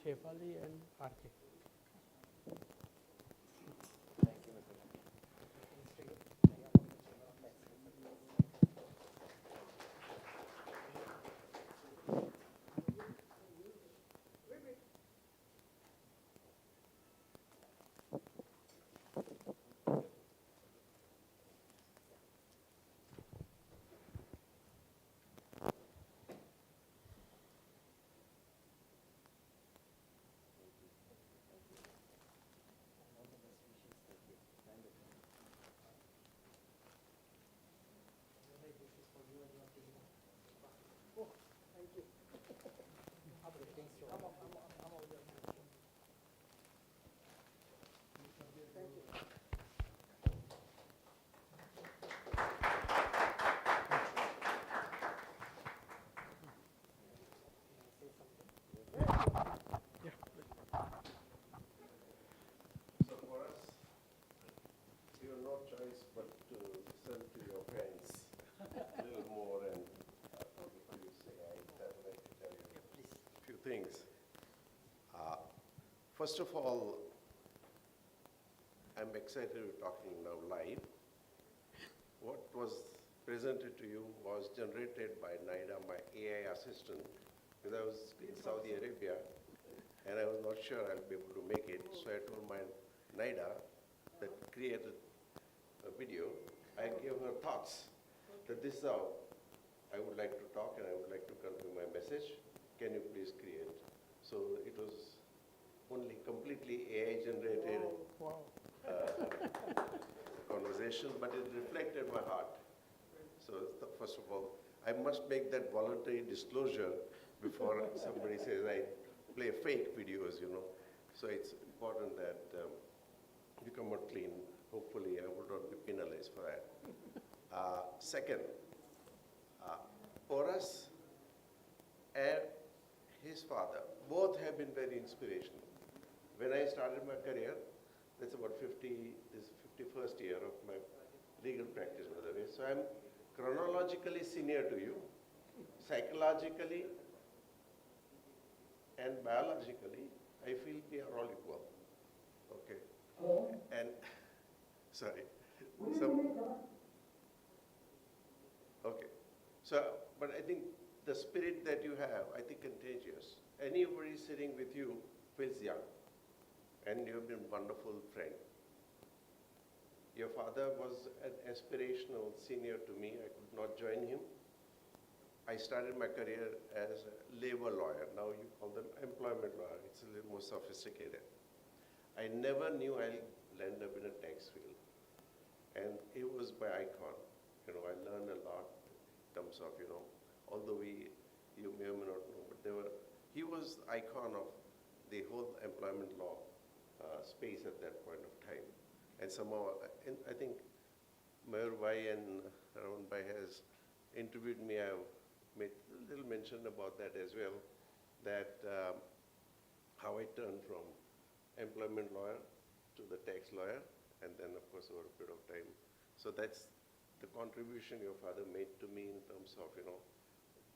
Shefali and RK. choice but to listen to your friends a little more, and before you say, I would like to tell you a few things. First of all, I'm excited to be talking now live. What was presented to you was generated by NIDA, my AI assistant, because I was in Saudi Arabia and I was not sure I'll be able to make it. So I told my NIDA that created a video. I gave her thoughts that this is how I would like to talk and I would like to convey my message. Can you please create? So it was only completely AI generated conversation, but it reflected my heart. So first of all, I must make that voluntary disclosure before somebody says I play fake videos, you know. So it's important that you come out clean. Hopefully, I will not be penalized for that. Second, Porus and his father both have been very inspirational. When I started my career, that's about this 51st year of my legal practice, by the way. So I'm chronologically senior to you, psychologically and biologically, I feel we are all equal. Okay. And sorry. Okay. So, but I think the spirit that you have, I think contagious. Anybody sitting with you feels young. And you've been a wonderful friend. Your father was an aspirational senior to me. I could not join him. I started my career as a labor lawyer. Now you call them employment lawyer. It's a little more sophisticated. I never knew I'll land up in a tax field. And it was by icon. You know, I learned a lot in terms of, you know, although you may or may not know, but he was icon of the whole employment law space at that point of time. And somehow, I think Mayur Bhai and Raman Bhai has interviewed me. I've made a little mention about that as well, that how I turned from employment lawyer to the tax lawyer, and then of course over a period of time. So that's the contribution your father made to me in terms of, you know,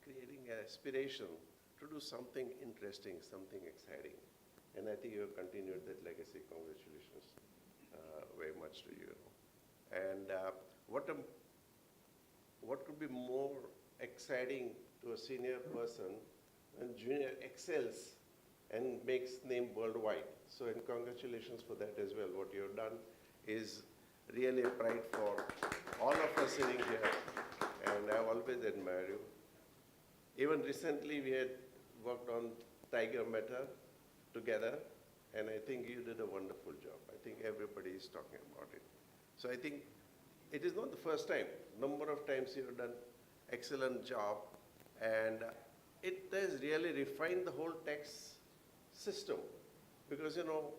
creating an aspiration to do something interesting, something exciting. And I think you have continued that legacy. Congratulations very much to you. And what could be more exciting to a senior person when junior excels and makes name worldwide? So, and congratulations for that as well. What you have done is really a pride for all of us sitting here, and I always admire you. Even recently, we had worked on Tiger Matter together, and I think you did a wonderful job. I think everybody is talking about it. So I think it is not the first time. Number of times you have done excellent job, and it has really refined the whole tax system, because, you know,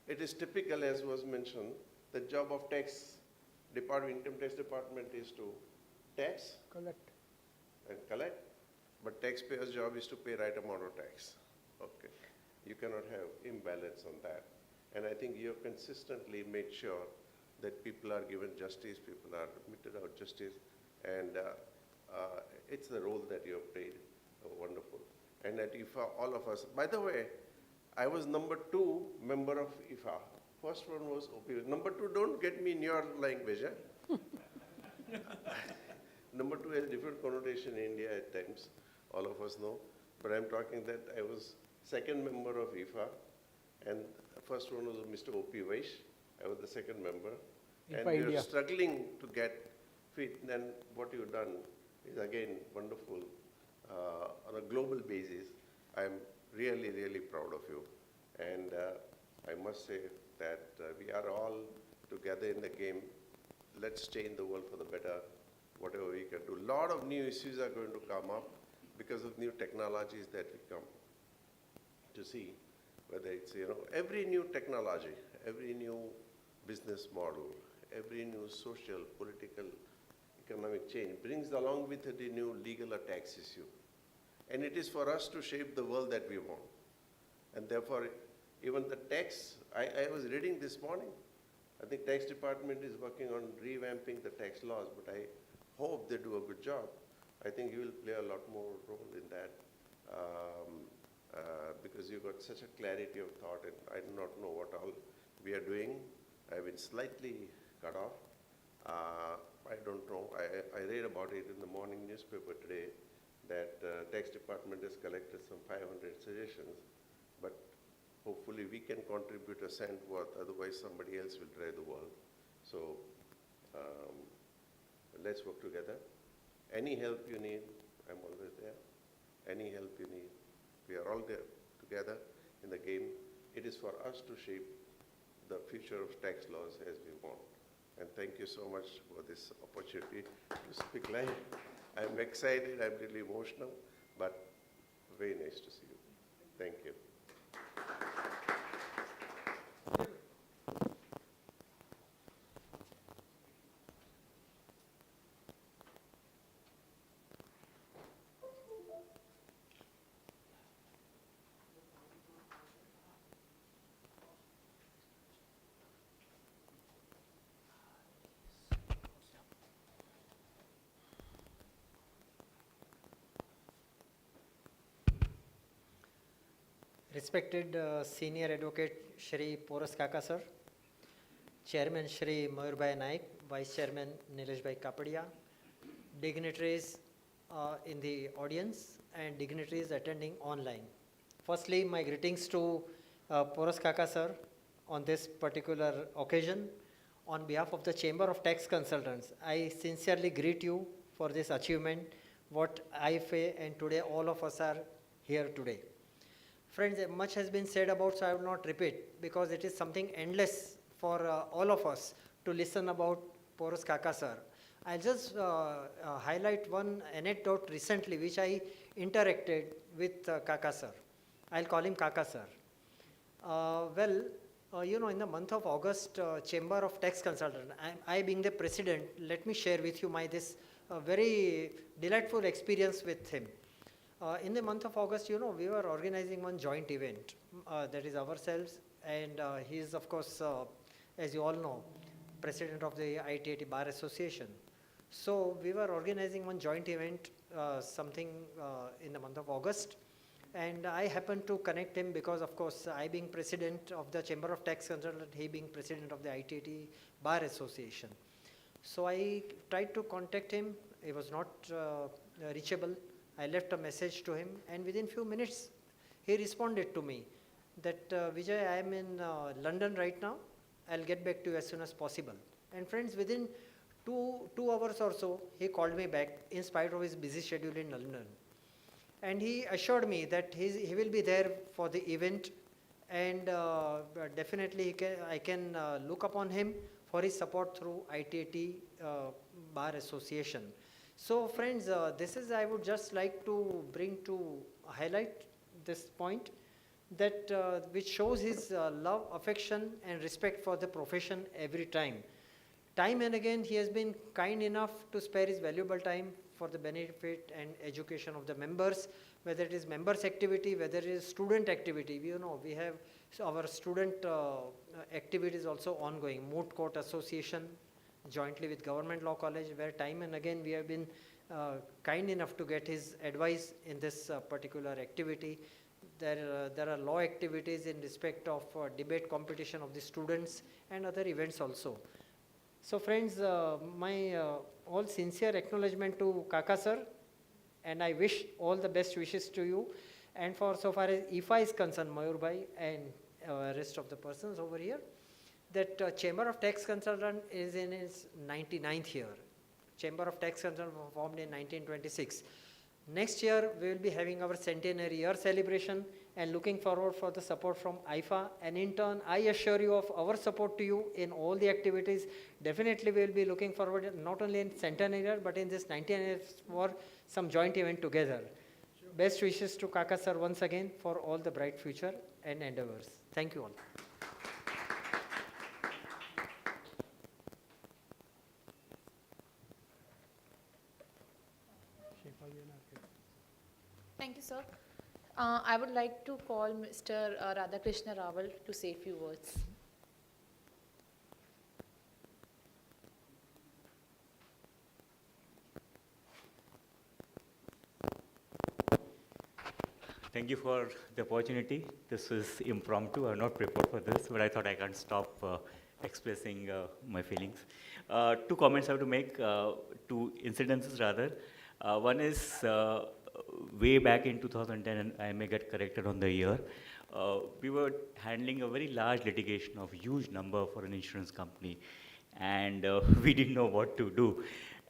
it is typical, as was mentioned, the job of tax department, income tax department is to tax, Collect. and collect, but taxpayer's job is to pay right amount of tax. Okay. You cannot have imbalance on that. And I think you have consistently made sure that people are given justice, people are meted out justice, and it's the role that you have played. Wonderful. And at IFA, all of us, by the way, I was number 2 member of IFA. First one was OP. Number 2, don't get me in your language. Eh? Number 2 has different connotation in India at times, all of us know. But I'm talking that I was second member of IFA, and the first one was Mr. O.P. Vaish. I was the second member. IFA and we India. are struggling to get fit. Then what you've done is again wonderful on a global basis. I'm really, really proud of you. And I must say that we are all together in the game. Let's change the world for the better, whatever we can do. A lot of new issues are going to come up because of new technologies that we come to see, whether it's, you know, every new technology, every new business model, every new social, political, economic change brings along with it a new legal or tax issue. And it is for us to shape the world that we want. And therefore, even the tax, I was reading this morning, I think tax department is working on revamping the tax laws, but I hope they do a good job. I think you will play a lot more role in that because you've got such a clarity of thought, and I do not know what all we are doing. I've been slightly cut off. I don't know. I read about it in the morning newspaper today that tax department has collected some 500 suggestions, but hopefully we can contribute a cent worth, otherwise somebody else will drive the world. So let's work together. Any help you need, I'm always there. Any help you need, we are all there together in the game. It is for us to shape the future of tax laws as we want. And thank you so much for this opportunity to speak live. I'm excited, I'm really emotional, but very nice to see you. Thank you. Respected Senior Advocate Shri Poras Kaka Sir, Chairman Shri Mayur Bhai Naik, Vice Chairman Nilesh Bhai Kapadia, dignitaries in the audience and dignitaries attending online. Firstly, my greetings to Poras Kaka sir on this particular occasion. On behalf of the Chamber of Tax Consultants, I sincerely greet you for this achievement, what IFA and today all of us are here today. Friends, much has been said about, so I will not repeat because it is something endless for all of us to listen about Poras Kaka sir. I'll just highlight one anecdote recently which I interacted with Kaka sir. I'll call him Kaka sir. You know, in the month of August, Chamber of Tax Consultants, I being the president, let me share with you my this very delightful experience with him. In the month of August, you know, we were organizing one joint event, that is ourselves, and he is, of course, as you all know, president of the ITAT Bar Association. So we were organizing one joint event, something in the month of August, and I happened to connect him because, of course, I being president of the Chamber of Tax Consultants, he being president of the ITAT Bar Association. So I tried to contact him. He was not reachable. I left a message to him, and within few minutes, he responded to me that, Vijay, I am in London right now. I'll get back to you as soon as possible. And friends, within two hours or so, he called me back in spite of his busy schedule in London. And he assured me that he will be there for the event, and definitely I can look upon him for his support through ITAT Bar Association. So friends, this is, I would just like to bring to highlight this point that which shows his love, affection and respect for the profession every time. Time and again, he has been kind enough to spare his valuable time for the benefit and education of the members, whether it is members activity, whether it is student activity. You know, we have our student activities also ongoing. Moot Court Association, jointly with Government Law College, where time and again we have been kind enough to get his advice in this particular activity. There are law activities in respect of debate competition of the students and other events also. So friends, my all sincere acknowledgement to Kaka sir, and I wish all the best wishes to you. And for so far as IFA is concerned, Mayur Bhai and rest of the persons over here, that Chamber of Tax Consultants is in its 99th year. Chamber of Tax Consultants was formed in 1926. Next year, we will be having our centenary year celebration and looking forward for the support from IFA. And in turn, I assure you of our support to you in all the activities. Definitely, we will be looking forward not only in centenary year, but in this 19th year for some joint event together. Sure. Best wishes to Kaka sir once again for all the bright future and endeavors. Thank you all. Thank you, sir. I would like to call Mr. Radhakrishna Rawal to say a few words. Thank you for the opportunity. This is impromptu. I'm not prepared for this, but I thought I can't stop expressing my feelings. Two comments I have to make, two incidences rather. One is way back in 2010, and I may get corrected on the year, we were handling a very large litigation of huge number for an insurance company, and we didn't know what to do.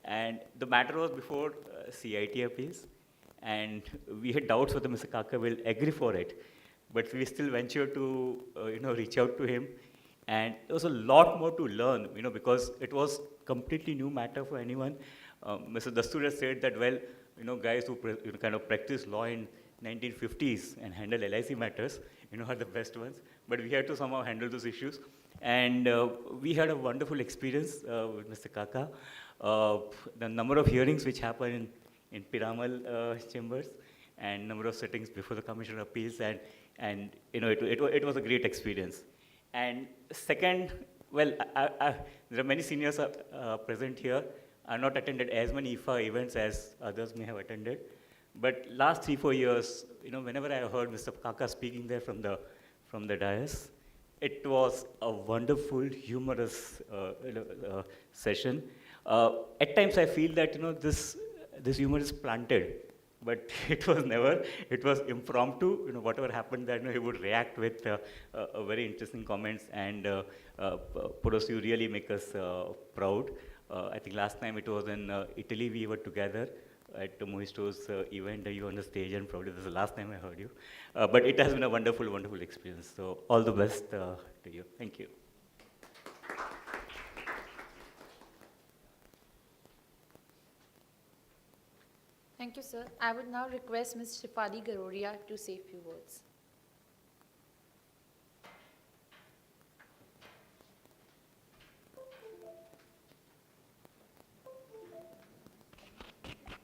And the matter was before CIT appeals, and we had doubts whether Mr. Kaka will agree for it, but we still ventured to reach out to him, and there was a lot more to learn, because it was completely new matter for anyone. Mr. Dastur has said that, well, guys who kind of practice law in 1950s and handle LIC matters, are the best ones. But we had to somehow handle those issues. And we had a wonderful experience with Mr. Kaka. The number of hearings which happened in Piramal chambers and number of sittings before the Commission of Appeals, and it was a great experience. And second, well, there are many seniors present here. I've not attended as many IFA events as others may have attended. But last 3-4 years, whenever I heard Mr. Kaka speaking there from the dais, it was a wonderful, humorous session. At times, I feel that this humor is planted, but it was never. It was impromptu. Whatever happened, that he would react with very interesting comments. And Puros, you really make us proud. I think last time it was in Italy. We were together at Mohisto's event. You were on the stage, and probably this is the last time I heard you. But it has been a wonderful, wonderful experience. So all the best to you. Thank you. Thank you, sir. I would now request Ms. Shifali Garodia to say a few words.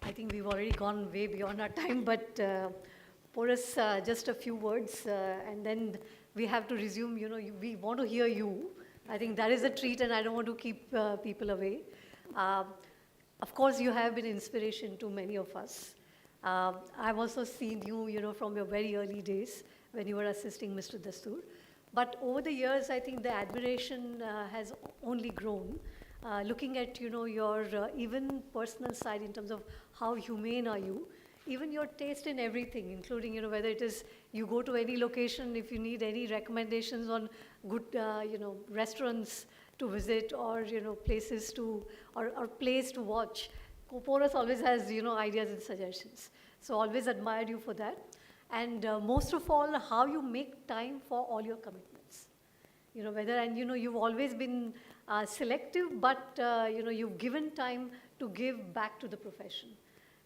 I think we've already gone way beyond our time, but Porus, just a few words, and then we have to resume. We want to hear you. I think that is a treat, and I don't want to keep people away. Of course, you have been inspiration to many of us. I've also seen you, from your very early days when you were assisting Mr. Dastur. But over the years, I think the admiration has only grown. Looking at, your even personal side in terms of how humane are you, even your taste in everything, including, whether it is you go to any location, if you need any recommendations on good, restaurants to visit or, places to, or plays to watch. Porus always has, ideas and suggestions. So always admired you for that. And most of all, how you make time for all your commitments. You've always been selective, but, you've given time to give back to the profession.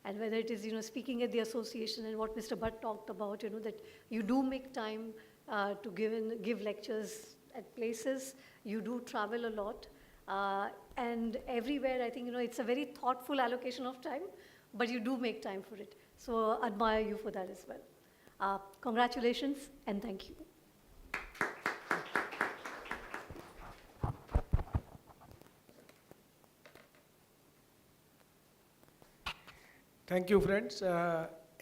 And whether it is, speaking at the association and what Mr. Bhatt talked about, that you do make time to give lectures at places, you do travel a lot. And everywhere, I think, it's a very thoughtful allocation of time, but you do make time for it. So admire you for that as well. Congratulations and thank you. Thank you, friends.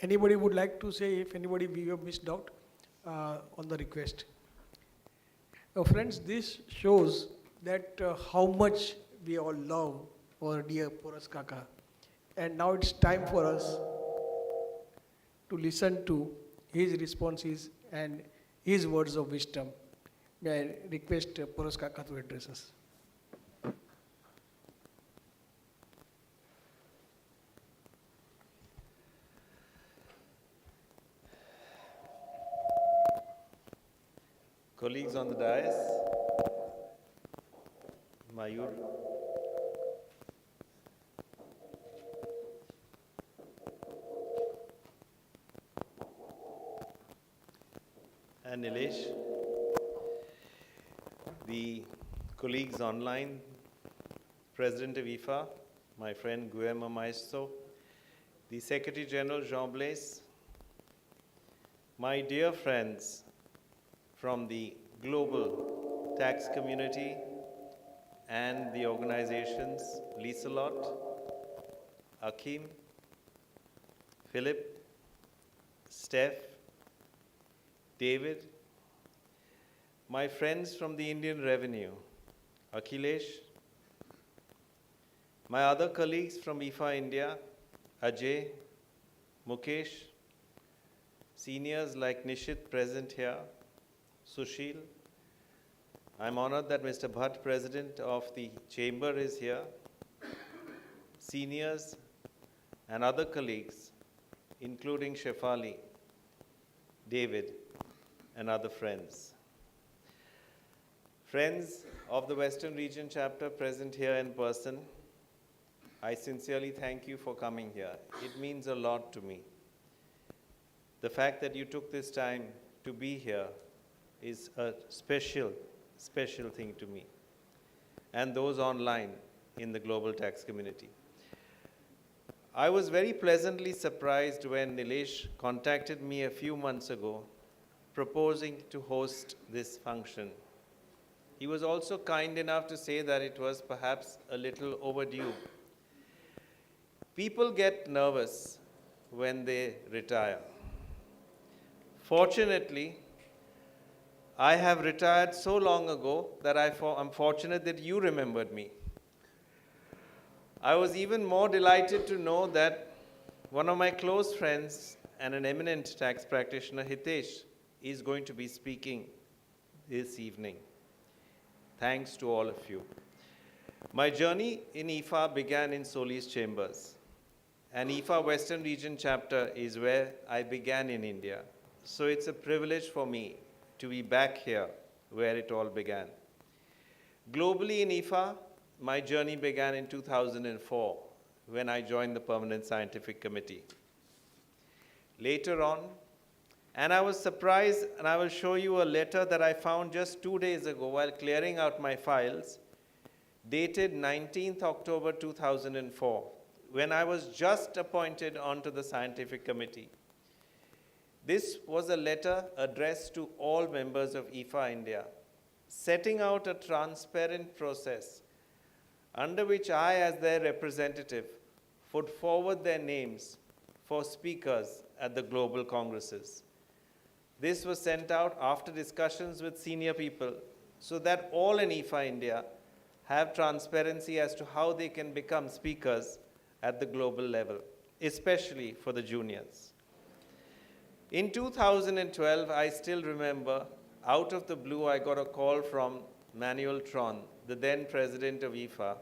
Anybody would like to say, if anybody we have missed out on the request? Friends, this shows that how much we all love our dear Porus Kaka. And now it's time for us to listen to his responses and his words of wisdom. May I request Porus Kaka to address us. Colleagues on the dais, Mayur, and Nilesh, the colleagues online, President of IFA, my friend Guillermo Maestro, the Secretary General Jean Blaise, my dear friends from the global tax community and the organizations, Lieselot, Akim, Philip, Steph, David, my friends from the Indian Revenue, Akhilesh, my other colleagues from IFA India, Ajay, Mukesh, seniors like Nishit present here, Sushil. I'm honored that Mr. Bhatt, President of the Chamber, is here. Seniors and other colleagues, including Shefali, David, and other friends. Friends of the Western Region Chapter present here in person, I sincerely thank you for coming here. It means a lot to me. The fact that you took this time to be here is a special thing to me, and those online in the global tax community. I was very pleasantly surprised when Nilesh contacted me a few months ago proposing to host this function. He was also kind enough to say that it was perhaps a little overdue. People get nervous when they retire. Fortunately, I have retired so long ago that I'm fortunate that you remembered me. I was even more delighted to know that one of my close friends and an eminent tax practitioner, Hitesh, is going to be speaking this evening. Thanks to all of you. My journey in IFA began in Solis Chambers. And IFA Western Region chapter is where I began in India. So it's a privilege for me to be back here where it all began. Globally in IFA, my journey began in 2004 when I joined the Permanent Scientific Committee. Later on, and I was surprised, and I will show you a letter that I found just 2 days ago while clearing out my files, dated 19th October 2004, when I was just appointed onto the scientific committee. This was a letter addressed to all members of IFA India, setting out a transparent process under which I, as their representative, put forward their names for speakers at the global congresses. This was sent out after discussions with senior people so that all in IFA India have transparency as to how they can become speakers at the global level, especially for the juniors. In 2012, I still remember, out of the blue, I got a call from Manuel Tron, the then president of IFA,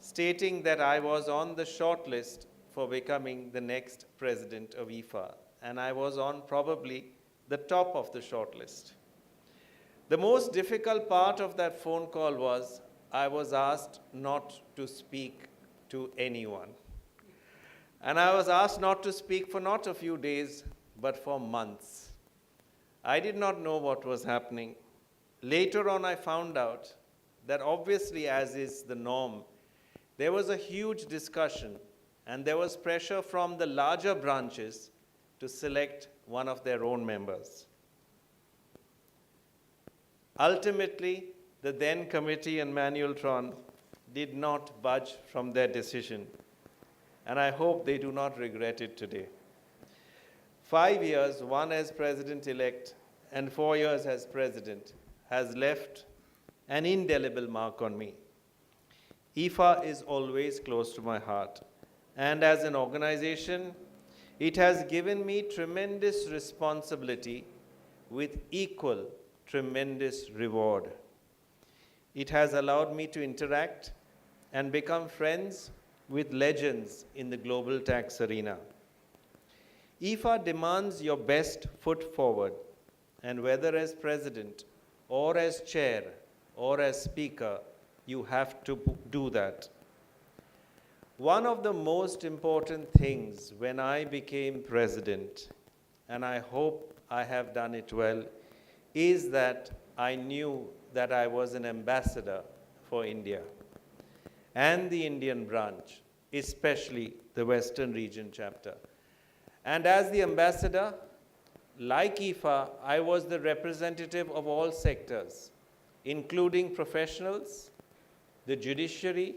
stating that I was on the short list for becoming the next president of IFA, and I was on probably the top of the short list. The most difficult part of that phone call was I was asked not to speak to anyone. And I was asked not to speak for not a few days, but for months. I did not know what was happening. Later on, I found out that obviously, as is the norm, there was a huge discussion and there was pressure from the larger branches to select one of their own members. Ultimately, the then committee and Manuel Tron did not budge from their decision, and I hope they do not regret it today. 5 years, one as president-elect and 4 years as president, has left an indelible mark on me. IFA is always close to my heart, and as an organization, it has given me tremendous responsibility with equal tremendous reward. It has allowed me to interact and become friends with legends in the global tax arena. IFA demands your best foot forward, and whether as president or as chair or as speaker, you have to do that. One of the most important things when I became president, and I hope I have done it well, is that I knew that I was an ambassador for India and the Indian branch, especially the Western Region chapter. And as the ambassador, like IFA, I was the representative of all sectors, including professionals, the judiciary,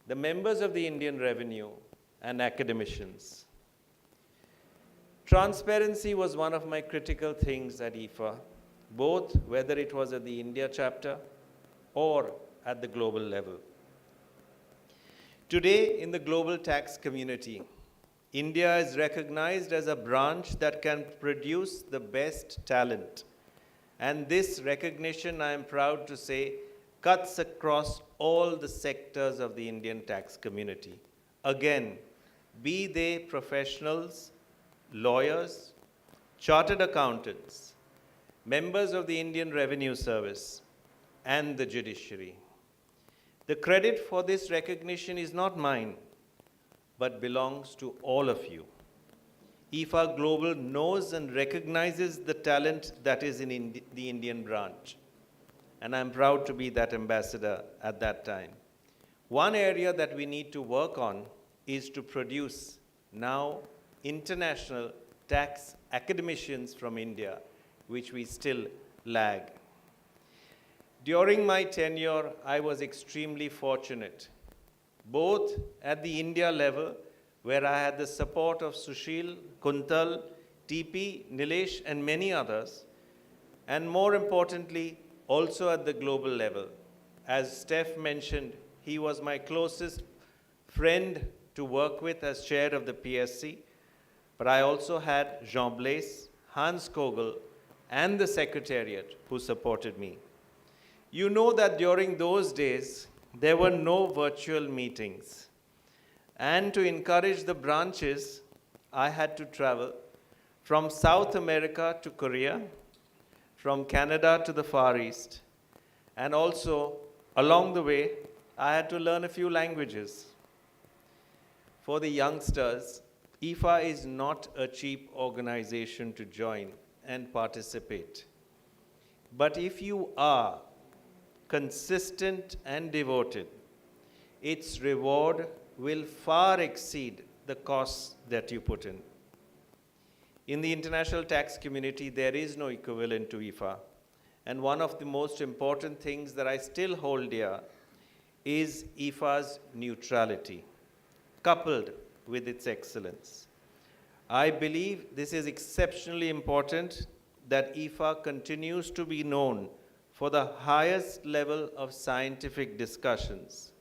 the members of the Indian Revenue, and academicians. Transparency was one of my critical things at IFA, both whether it was at the India chapter or at the global level. Today, in the global tax community, India is recognized as a branch that can produce the best talent. And this recognition, I am proud to say, cuts across all the sectors of the Indian tax community. Again, be they professionals, lawyers, chartered accountants, members of the Indian Revenue Service, and the judiciary. The credit for this recognition is not mine, but belongs to all of you. IFA Global knows and recognizes the talent that is in the Indian branch, and I'm proud to be that ambassador at that time. One area that we need to work on is to produce now international tax academicians from India, which we still lag. During my tenure, I was extremely fortunate, both at the India level, where I had the support of Sushil, Kuntal, TP, Nilesh, and many others, and more importantly, also at the global level. As Steph mentioned, he was my closest friend to work with as chair of the PSC, but I also had Jean Blaise, Hans Kogel, and the Secretariat who supported me. You know that during those days, there were no virtual meetings. And to encourage the branches, I had to travel from South America to Korea, from Canada to the Far East, and also along the way, I had to learn a few languages. For the youngsters, IFA is not a cheap organization to join and participate. But if you are consistent and devoted, its reward will far exceed the costs that you put in. In the international tax community, there is no equivalent to IFA. And one of the most important things that I still hold dear is IFA's neutrality, coupled with its excellence. I believe this is exceptionally important that IFA continues to be known for the highest level of scientific discussions,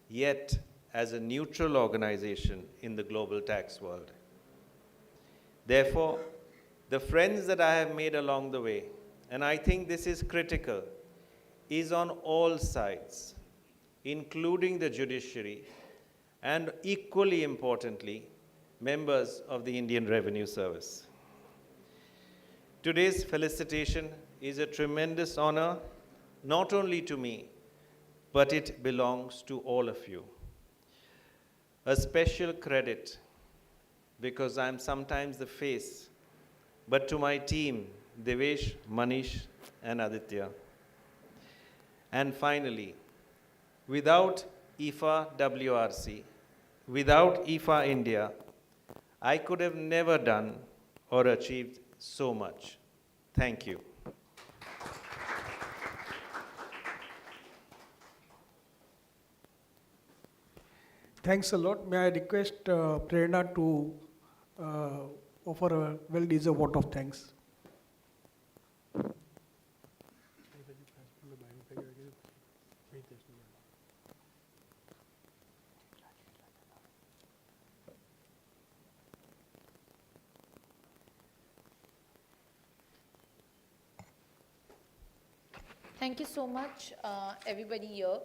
yet as a neutral organization in the global tax world. Therefore, the friends that I have made along the way, and I think this is critical, is on all sides, including the judiciary, and equally importantly, members of the Indian Revenue Service. Today's felicitation is a tremendous honor, not only to me, but it belongs to all of you. A special credit, because I'm sometimes the face, but to my team, Devesh, Manish, and Aditya. And finally, without IFA WRC, without IFA India, I could have never done or achieved so much. Thank you. Thanks a lot. May I request Prerna to offer a well-deserved vote of thanks. Thank you so much, everybody here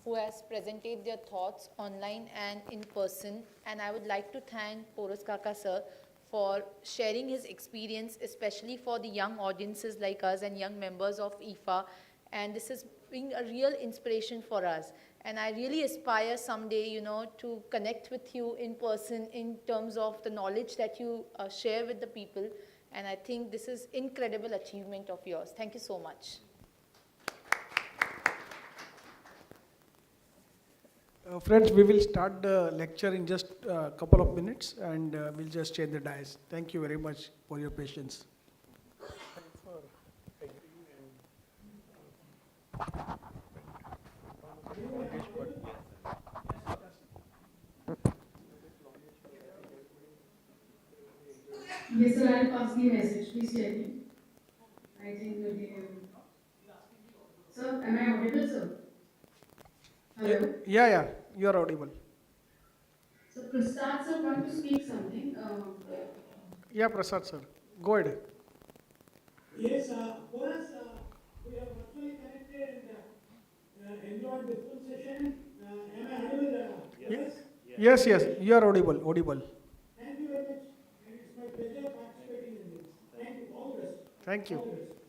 who has presented their thoughts online and in person. And I would like to thank Porus Kaka sir for sharing his experience, especially for the young audiences like us and young members of IFA. And this has been a real inspiration for us. And I really aspire someday, to connect with you in person in terms of the knowledge that you share with the people. And I think this is incredible achievement of yours. Thank you so much. Friends, we will start the lecture in just a couple of minutes, and we'll just change the dais. Thank you very much for your patience. Yes, sir, I'll pass the message. Please tell me. I think sir, am I audible, sir? Hello? Yeah, you are audible. So Prasad sir want to speak something. Yeah, Prasad sir, go ahead. Yes, for us, we have virtually connected and enjoyed the full session. Am I audible? Yes, you are audible. Thank you very much, and it's my pleasure participating in this. Thank you. All the best. Thank you. All the best.